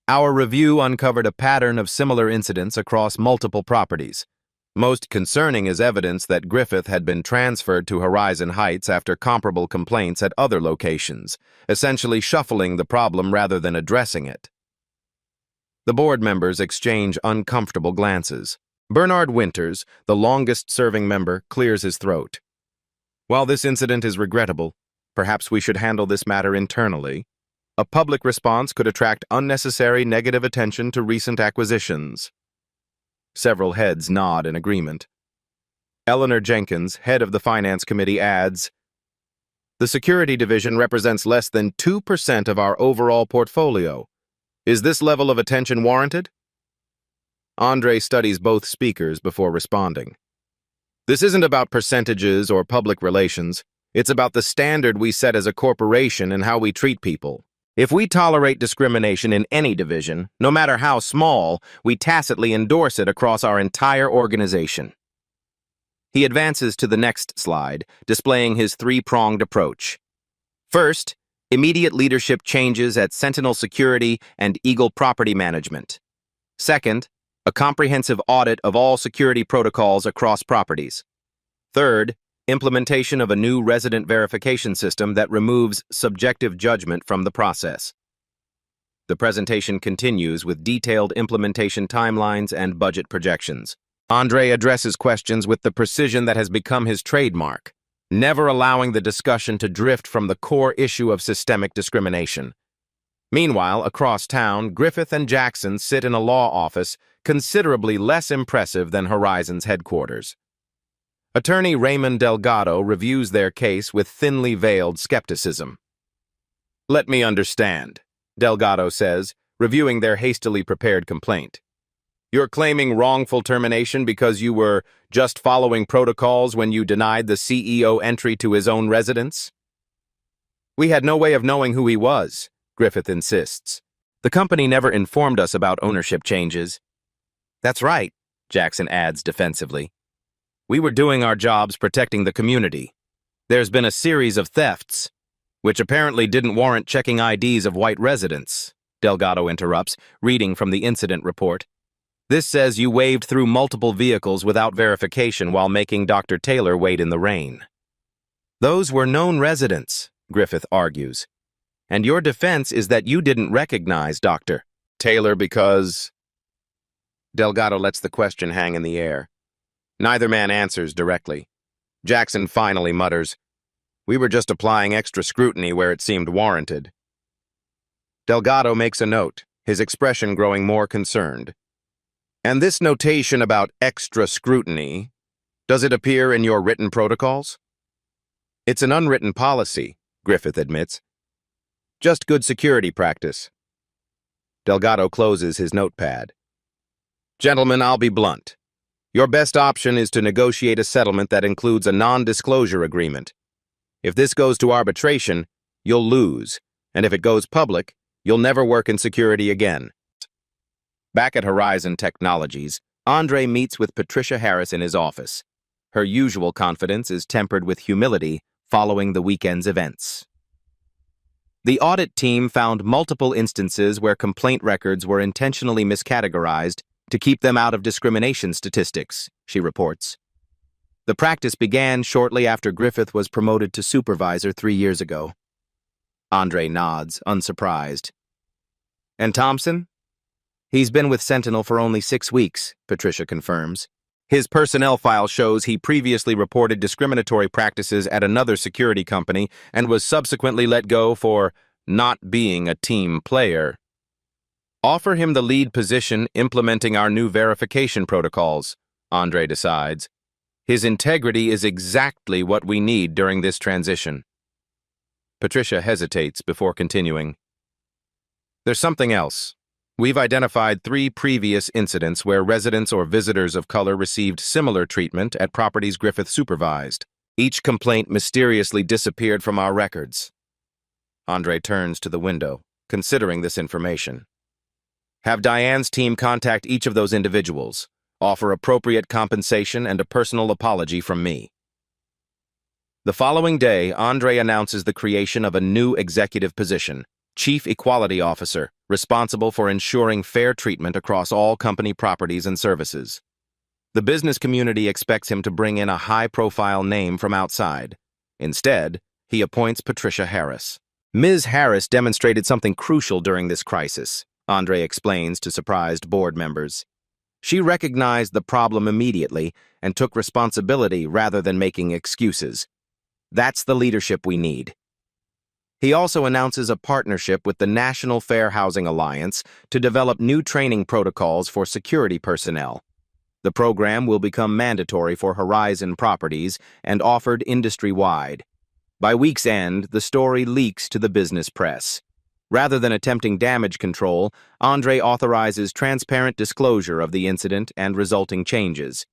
"Our review uncovered a pattern of similar incidents across multiple properties. Most concerning is evidence that Griffith had been transferred to Horizon Heights after comparable complaints at other locations, essentially shuffling the problem rather than addressing it." The board members exchange uncomfortable glances. Bernard Winters, the longest-serving member, clears his throat. "While this incident is regrettable, perhaps we should handle this matter internally. A public response could attract unnecessary negative attention to recent acquisitions." Several heads nod in agreement. Eleanor Jenkins, head of the Finance Committee, adds, "The security division represents less than 2% of our overall portfolio. Is this level of attention warranted?" Andre studies both speakers before responding. "This isn't about percentages or public relations. It's about the standard we set as a corporation and how we treat people. If we tolerate discrimination in any division, no matter how small, we tacitly endorse it across our entire organization." He advances to the next slide, displaying his 3-pronged approach. First, immediate leadership changes at Sentinel Security and Eagle Property Management. Second, a comprehensive audit of all security protocols across properties. Third, implementation of a new resident verification system that removes subjective judgment from the process. The presentation continues with detailed implementation timelines and budget projections. Andre addresses questions with the precision that has become his trademark, never allowing the discussion to drift from the core issue of systemic discrimination. Meanwhile, across town, Griffith and Jackson sit in a law office considerably less impressive than Horizon's headquarters. Attorney Raymond Delgado reviews their case with thinly veiled skepticism. "Let me understand," Delgado says, reviewing their hastily prepared complaint. "You're claiming wrongful termination because you were just following protocols when you denied the CEO entry to his own residence?" "We had no way of knowing who he was," Griffith insists. "The company never informed us about ownership changes." "That's right," Jackson adds defensively. "We were doing our jobs protecting the community. There's been a series of thefts, which apparently didn't warrant checking IDs of white residents," Delgado interrupts, reading from the incident report. "This says you waved through multiple vehicles without verification while making Dr. Taylor wait in the rain." "Those were known residents," Griffith argues. "And your defense is that you didn't recognize Dr. Taylor because—" Delgado lets the question hang in the air. Neither man answers directly. Jackson finally mutters, "We were just applying extra scrutiny where it seemed warranted." Delgado makes a note, his expression growing more concerned. "And this notation about extra scrutiny, does it appear in your written protocols?" "It's an unwritten policy," Griffith admits. "Just good security practice." Delgado closes his notepad. "Gentlemen, I'll be blunt. Your best option is to negotiate a settlement that includes a non-disclosure agreement. If this goes to arbitration, you'll lose, and if it goes public, you'll never work in security again." Back at Horizon Technologies, Andre meets with Patricia Harris in his office. Her usual confidence is tempered with humility following the weekend's events. The audit team found multiple instances where complaint records were intentionally miscategorized to keep them out of discrimination statistics, she reports. The practice began shortly after Griffith was promoted to supervisor 3 years ago. Andre nods, unsurprised. "And Thompson?" "He's been with Sentinel for only 6 weeks, Patricia confirms. His personnel file shows he previously reported discriminatory practices at another security company and was subsequently let go for not being a team player. Offer him the lead position implementing our new verification protocols," Andre decides. "His integrity is exactly what we need during this transition." Patricia hesitates before continuing. "There's something else. We've identified 3 previous incidents where residents or visitors of color received similar treatment at properties Griffith supervised. Each complaint mysteriously disappeared from our records." Andre turns to the window, considering this information. "Have Diane's team contact each of those individuals, offer appropriate compensation and a personal apology from me." The following day, Andre announces the creation of a new executive position, Chief Equality Officer, responsible for ensuring fair treatment across all company properties and services. The business community expects him to bring in a high-profile name from outside. Instead, he appoints Patricia Harris. Ms. Harris demonstrated something crucial during this crisis, Andre explains to surprised board members. She recognized the problem immediately and took responsibility rather than making excuses. That's the leadership we need. He also announces a partnership with the National Fair Housing Alliance to develop new training protocols for security personnel. The program will become mandatory for Horizon properties and offered industry-wide. By week's end, the story leaks to the business press. Rather than attempting damage control, Andre authorizes transparent disclosure of the incident and resulting changes.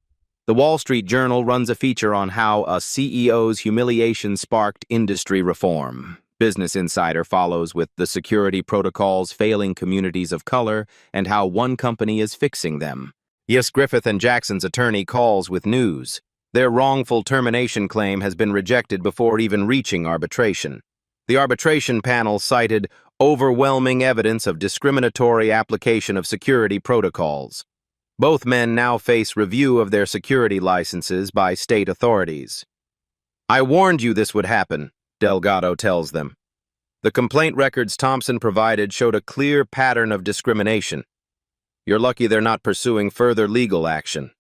The Wall Street Journal runs a feature on how a CEO's humiliation sparked industry reform. Business Insider follows with the security protocols failing communities of color and how one company is fixing them. Yes, Griffith and Jackson's attorney calls with news. Their wrongful termination claim has been rejected before even reaching arbitration. The arbitration panel cited overwhelming evidence of discriminatory application of security protocols. Both men now face review of their security licenses by state authorities. "I warned you this would happen," Delgado tells them. The complaint records Thompson provided showed a clear pattern of discrimination. You're lucky they're not pursuing further legal action.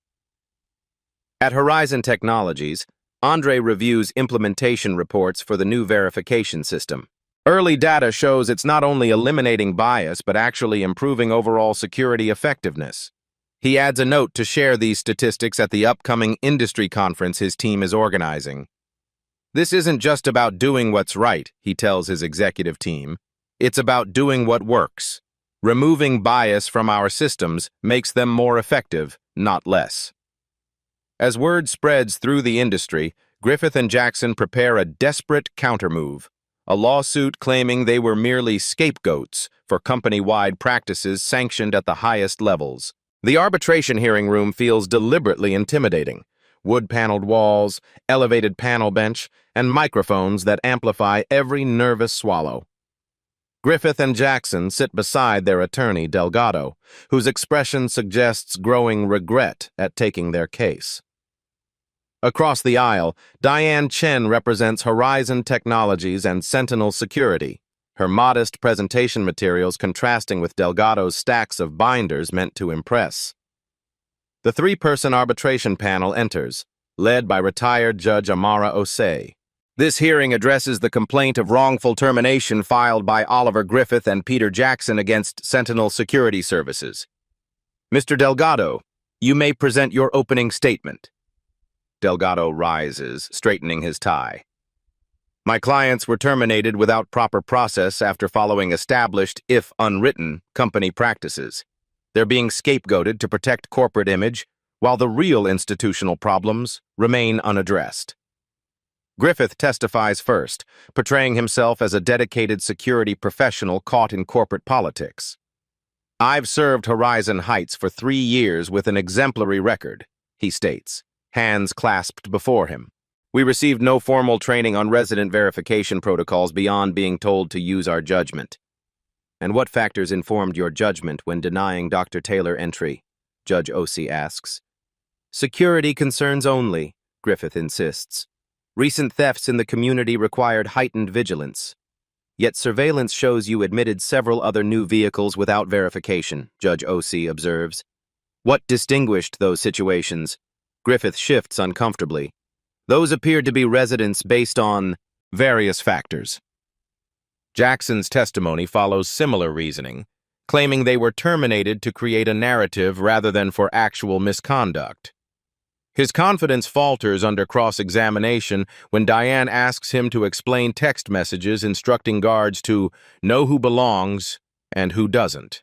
At Horizon Technologies, Andre reviews implementation reports for the new verification system. Early data shows it's not only eliminating bias but actually improving overall security effectiveness. He adds a note to share these statistics at the upcoming industry conference his team is organizing. "This isn't just about doing what's right," he tells his executive team. "It's about doing what works. Removing bias from our systems makes them more effective, not less." As word spreads through the industry, Griffith and Jackson prepare a desperate countermove, a lawsuit claiming they were merely scapegoats for company-wide practices sanctioned at the highest levels. The arbitration hearing room feels deliberately intimidating. Wood-paneled walls, elevated panel bench, and microphones that amplify every nervous swallow. Griffith and Jackson sit beside their attorney, Delgado, whose expression suggests growing regret at taking their case. Across the aisle, Diane Chen represents Horizon Technologies and Sentinel Security, her modest presentation materials contrasting with Delgado's stacks of binders meant to impress. The three-person arbitration panel enters, led by retired Judge Amara Osei. This hearing addresses the complaint of wrongful termination filed by Oliver Griffith and Peter Jackson against Sentinel Security Services. "Mr. Delgado, you may present your opening statement." Delgado rises, straightening his tie. "My clients were terminated without proper process after following established, if unwritten, company practices. They're being scapegoated to protect corporate image, while the real institutional problems remain unaddressed." Griffith testifies first, portraying himself as a dedicated security professional caught in corporate politics. "I've served Horizon Heights for 3 years with an exemplary record," he states, hands clasped before him. "We received no formal training on resident verification protocols beyond being told to use our judgment." "And what factors informed your judgment when denying Dr. Taylor entry?" Judge Osei asks. "Security concerns only," Griffith insists. "Recent thefts in the community required heightened vigilance. Yet surveillance shows you admitted several other new vehicles without verification," Judge Osei observes. "What distinguished those situations?" Griffith shifts uncomfortably. "Those appeared to be residents based on various factors." Jackson's testimony follows similar reasoning, claiming they were terminated to create a narrative rather than for actual misconduct. His confidence falters under cross-examination when Diane asks him to explain text messages instructing guards to know who belongs and who doesn't.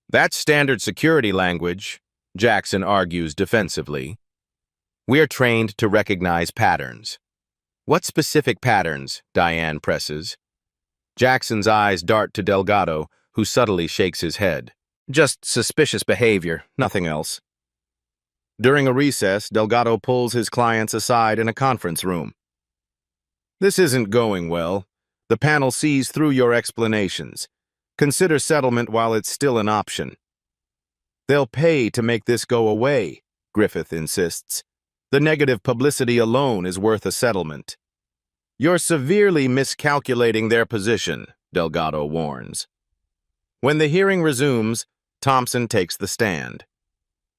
"That's standard security language," Jackson argues defensively. "We're trained to recognize patterns." "What specific patterns?" Diane presses. Jackson's eyes dart to Delgado, who subtly shakes his head. "Just suspicious behavior, nothing else." During a recess, Delgado pulls his clients aside in a conference room. "This isn't going well. The panel sees through your explanations. Consider settlement while it's still an option." "They'll pay to make this go away," Griffith insists. "The negative publicity alone is worth a settlement." "You're severely miscalculating their position," Delgado warns. When the hearing resumes, Thompson takes the stand.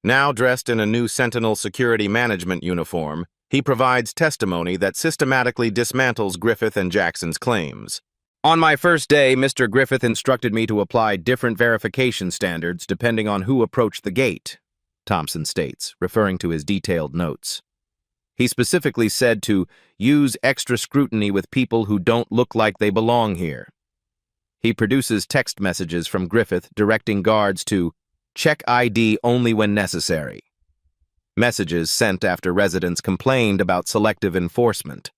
Now dressed in a new Sentinel security management uniform, he provides testimony that systematically dismantles Griffith and Jackson's claims. "On my first day, Mr. Griffith instructed me to apply different verification standards depending on who approached the gate," Thompson states, referring to his detailed notes. He specifically said to use extra scrutiny with people who don't look like they belong here. He produces text messages from Griffith directing guards to check ID only when necessary. Messages sent after residents complained about selective enforcement.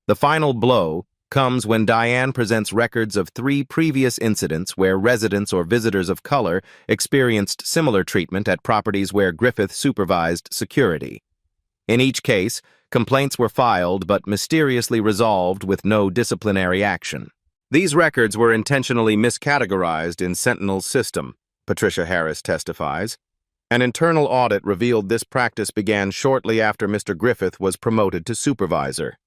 The final blow comes when Diane presents records of 3 previous incidents where residents or visitors of color experienced similar treatment at properties where Griffith supervised security. In each case, complaints were filed but mysteriously resolved with no disciplinary action. These records were intentionally miscategorized in Sentinel's system, Patricia Harris testifies. An internal audit revealed this practice began shortly after Mr. Griffith was promoted to supervisor.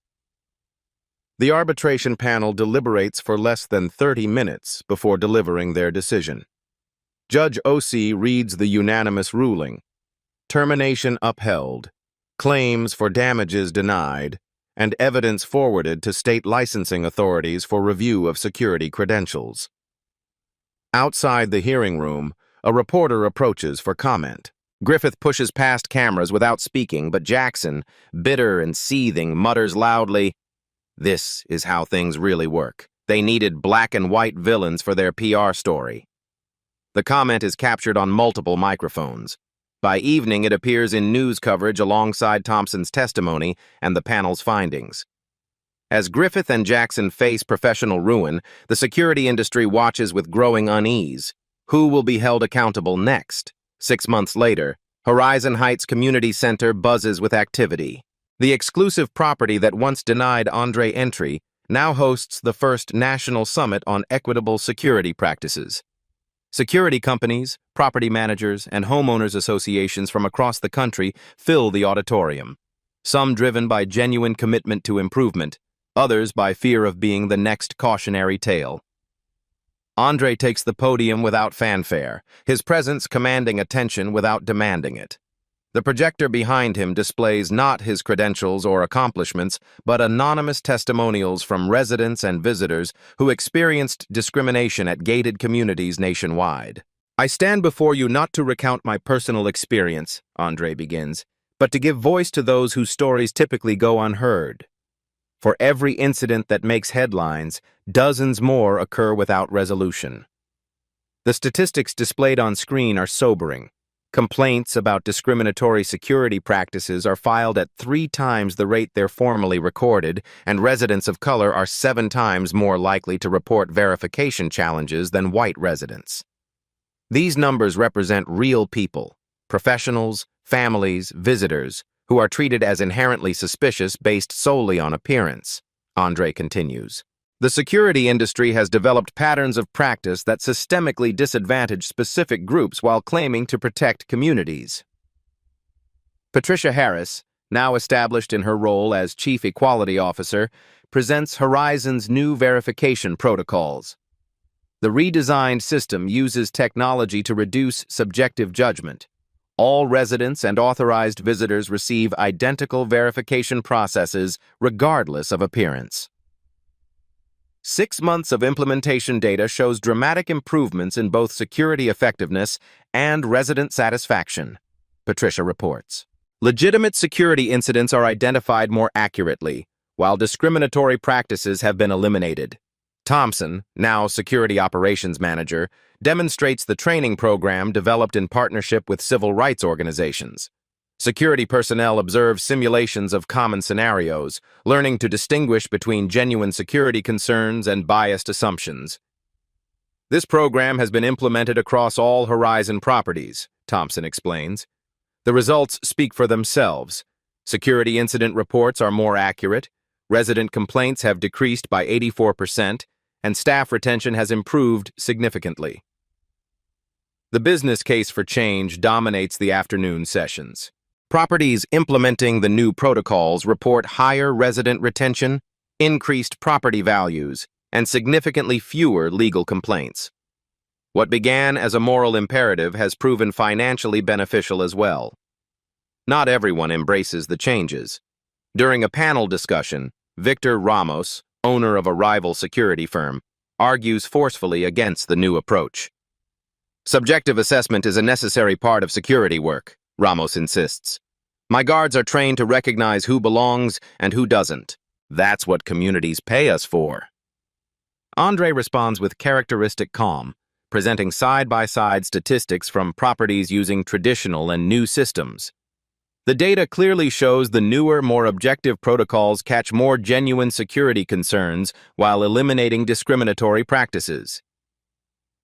The arbitration panel deliberates for less than 30 minutes before delivering their decision. Judge O.C. reads the unanimous ruling: termination upheld, claims for damages denied, and evidence forwarded to state licensing authorities for review of security credentials. Outside the hearing room, a reporter approaches for comment. Griffith pushes past cameras without speaking, but Jackson, bitter and seething, mutters loudly, "This is how things really work. They needed black and white villains for their PR story." The comment is captured on multiple microphones. By evening, it appears in news coverage alongside Thompson's testimony and the panel's findings. As Griffith and Jackson face professional ruin, the security industry watches with growing unease. Who will be held accountable next? 6 months later, Horizon Heights Community Center buzzes with activity. The exclusive property that once denied Andre entry now hosts the first national summit on equitable security practices. Security companies, property managers, and homeowners associations from across the country fill the auditorium, some driven by genuine commitment to improvement, others by fear of being the next cautionary tale. Andre takes the podium without fanfare, his presence commanding attention without demanding it. The projector behind him displays not his credentials or accomplishments, but anonymous testimonials from residents and visitors who experienced discrimination at gated communities nationwide. "I stand before you not to recount my personal experience," Andre begins, "but to give voice to those whose stories typically go unheard. For every incident that makes headlines, dozens more occur without resolution." The statistics displayed on screen are sobering. Complaints about discriminatory security practices are filed at 3 times the rate they're formally recorded, and residents of color are 7 times more likely to report verification challenges than white residents. These numbers represent real people, professionals, families, visitors, who are treated as inherently suspicious based solely on appearance. Andre continues. The security industry has developed patterns of practice that systemically disadvantage specific groups while claiming to protect communities. Patricia Harris, now established in her role as Chief Equality Officer, presents Horizon's new verification protocols. The redesigned system uses technology to reduce subjective judgment. All residents and authorized visitors receive identical verification processes regardless of appearance. 6 months of implementation data shows dramatic improvements in both security effectiveness and resident satisfaction, Patricia reports. Legitimate security incidents are identified more accurately, while discriminatory practices have been eliminated. Thompson, now Security Operations Manager, demonstrates the training program developed in partnership with civil rights organizations. Security personnel observe simulations of common scenarios, learning to distinguish between genuine security concerns and biased assumptions. This program has been implemented across all Horizon properties, Thompson explains. The results speak for themselves. Security incident reports are more accurate, resident complaints have decreased by 84%, and staff retention has improved significantly. The business case for change dominates the afternoon sessions. Properties implementing the new protocols report higher resident retention, increased property values, and significantly fewer legal complaints. What began as a moral imperative has proven financially beneficial as well. Not everyone embraces the changes. During a panel discussion, Victor Ramos, owner of a rival security firm, argues forcefully against the new approach. "Subjective assessment is a necessary part of security work," Ramos insists. "My guards are trained to recognize who belongs and who doesn't. That's what communities pay us for." Andre responds with characteristic calm, presenting side-by-side statistics from properties using traditional and new systems. The data clearly shows the newer, more objective protocols catch more genuine security concerns while eliminating discriminatory practices.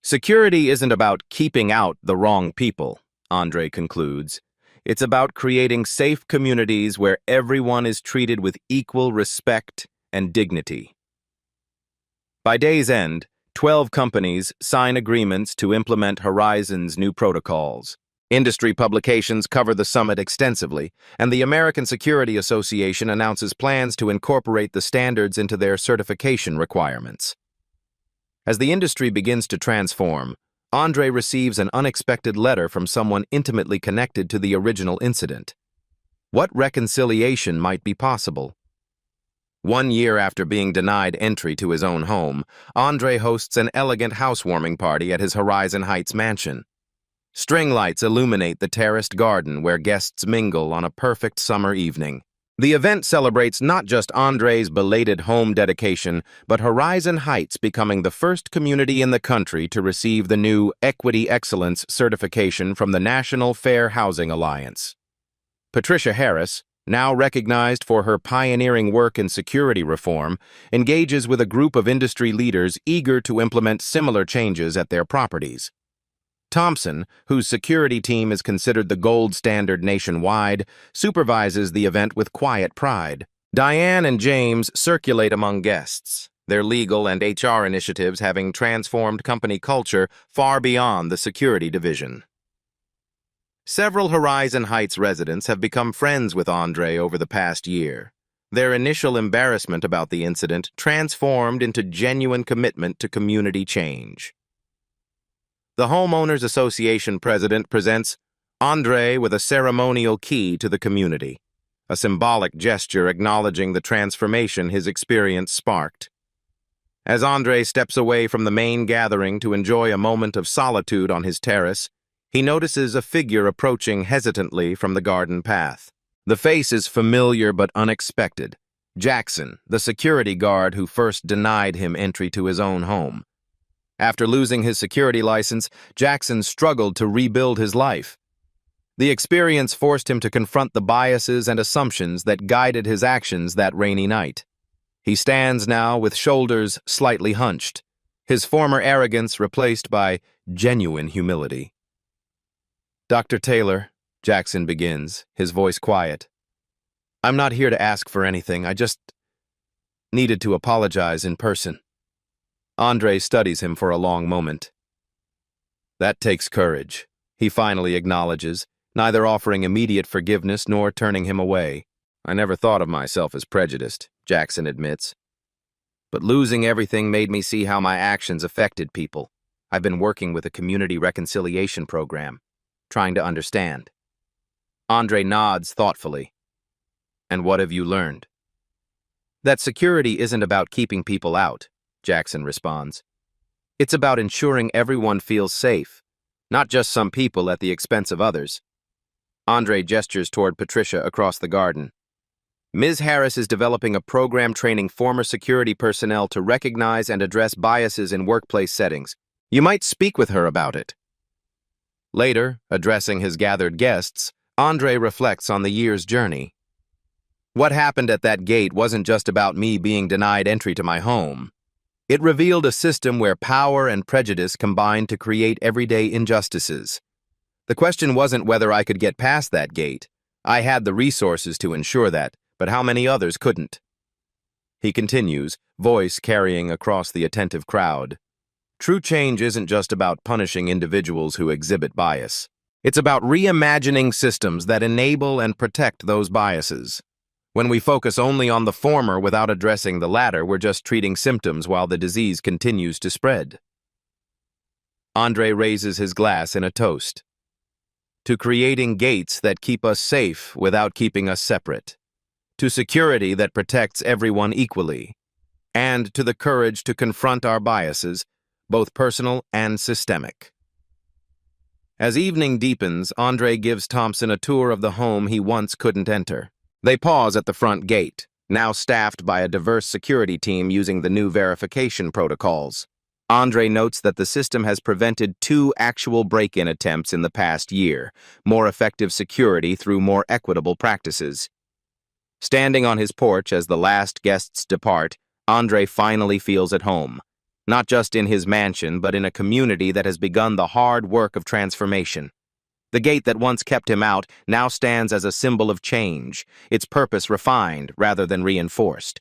Security isn't about keeping out the wrong people, Andre concludes. It's about creating safe communities where everyone is treated with equal respect and dignity. By day's end, 12 companies sign agreements to implement Horizon's new protocols. Industry publications cover the summit extensively, and the American Security Association announces plans to incorporate the standards into their certification requirements. As the industry begins to transform, Andre receives an unexpected letter from someone intimately connected to the original incident. What reconciliation might be possible? 1 year after being denied entry to his own home, Andre hosts an elegant housewarming party at his Horizon Heights mansion. String lights illuminate the terraced garden where guests mingle on a perfect summer evening. The event celebrates not just Andre's belated home dedication, but Horizon Heights becoming the first community in the country to receive the new Equity Excellence certification from the National Fair Housing Alliance. Patricia Harris, now recognized for her pioneering work in security reform, engages with a group of industry leaders eager to implement similar changes at their properties. Thompson, whose security team is considered the gold standard nationwide, supervises the event with quiet pride. Diane and James circulate among guests, their legal and HR initiatives having transformed company culture far beyond the security division. Several Horizon Heights residents have become friends with Andre over the past year. Their initial embarrassment about the incident transformed into genuine commitment to community change. The Homeowners Association president presents Andre with a ceremonial key to the community, a symbolic gesture acknowledging the transformation his experience sparked. As Andre steps away from the main gathering to enjoy a moment of solitude on his terrace, he notices a figure approaching hesitantly from the garden path. The face is familiar but unexpected. Jackson, the security guard who first denied him entry to his own home. After losing his security license, Jackson struggled to rebuild his life. The experience forced him to confront the biases and assumptions that guided his actions that rainy night. He stands now with shoulders slightly hunched, his former arrogance replaced by genuine humility. "Dr. Taylor," Jackson begins, his voice quiet. "I'm not here to ask for anything. I just needed to apologize in person." Andre studies him for a long moment. "That takes courage," he finally acknowledges, neither offering immediate forgiveness nor turning him away. "I never thought of myself as prejudiced," Jackson admits. "But losing everything made me see how my actions affected people. I've been working with a community reconciliation program, trying to understand." Andre nods thoughtfully. "And what have you learned?" "That security isn't about keeping people out," Jackson responds. "It's about ensuring everyone feels safe, not just some people at the expense of others." Andre gestures toward Patricia across the garden. "Ms. Harris is developing a program training former security personnel to recognize and address biases in workplace settings. You might speak with her about it." Later, addressing his gathered guests, Andre reflects on the year's journey. "What happened at that gate wasn't just about me being denied entry to my home. It revealed a system where power and prejudice combined to create everyday injustices. The question wasn't whether I could get past that gate. I had the resources to ensure that, but how many others couldn't?" He continues, voice carrying across the attentive crowd. "True change isn't just about punishing individuals who exhibit bias. It's about reimagining systems that enable and protect those biases. When we focus only on the former without addressing the latter, we're just treating symptoms while the disease continues to spread." Andre raises his glass in a toast. "To creating gates that keep us safe without keeping us separate. To security that protects everyone equally. And to the courage to confront our biases, both personal and systemic." As evening deepens, Andre gives Thompson a tour of the home he once couldn't enter. They pause at the front gate, now staffed by a diverse security team using the new verification protocols. Andre notes that the system has prevented 2 actual break-in attempts in the past year, more effective security through more equitable practices. Standing on his porch as the last guests depart, Andre finally feels at home, not just in his mansion, but in a community that has begun the hard work of transformation. The gate that once kept him out now stands as a symbol of change, its purpose refined rather than reinforced.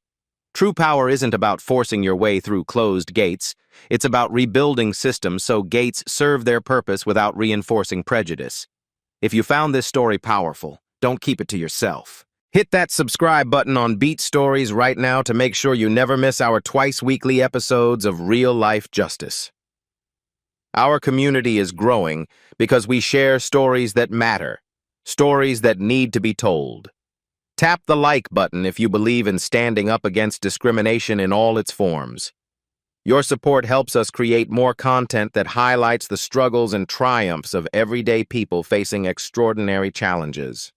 True power isn't about forcing your way through closed gates. It's about rebuilding systems so gates serve their purpose without reinforcing prejudice. If you found this story powerful, don't keep it to yourself. Hit that subscribe button on Beat Stories right now to make sure you never miss our twice-weekly episodes of real-life justice. Our community is growing because we share stories that matter, stories that need to be told. Tap the like button if you believe in standing up against discrimination in all its forms. Your support helps us create more content that highlights the struggles and triumphs of everyday people facing extraordinary challenges.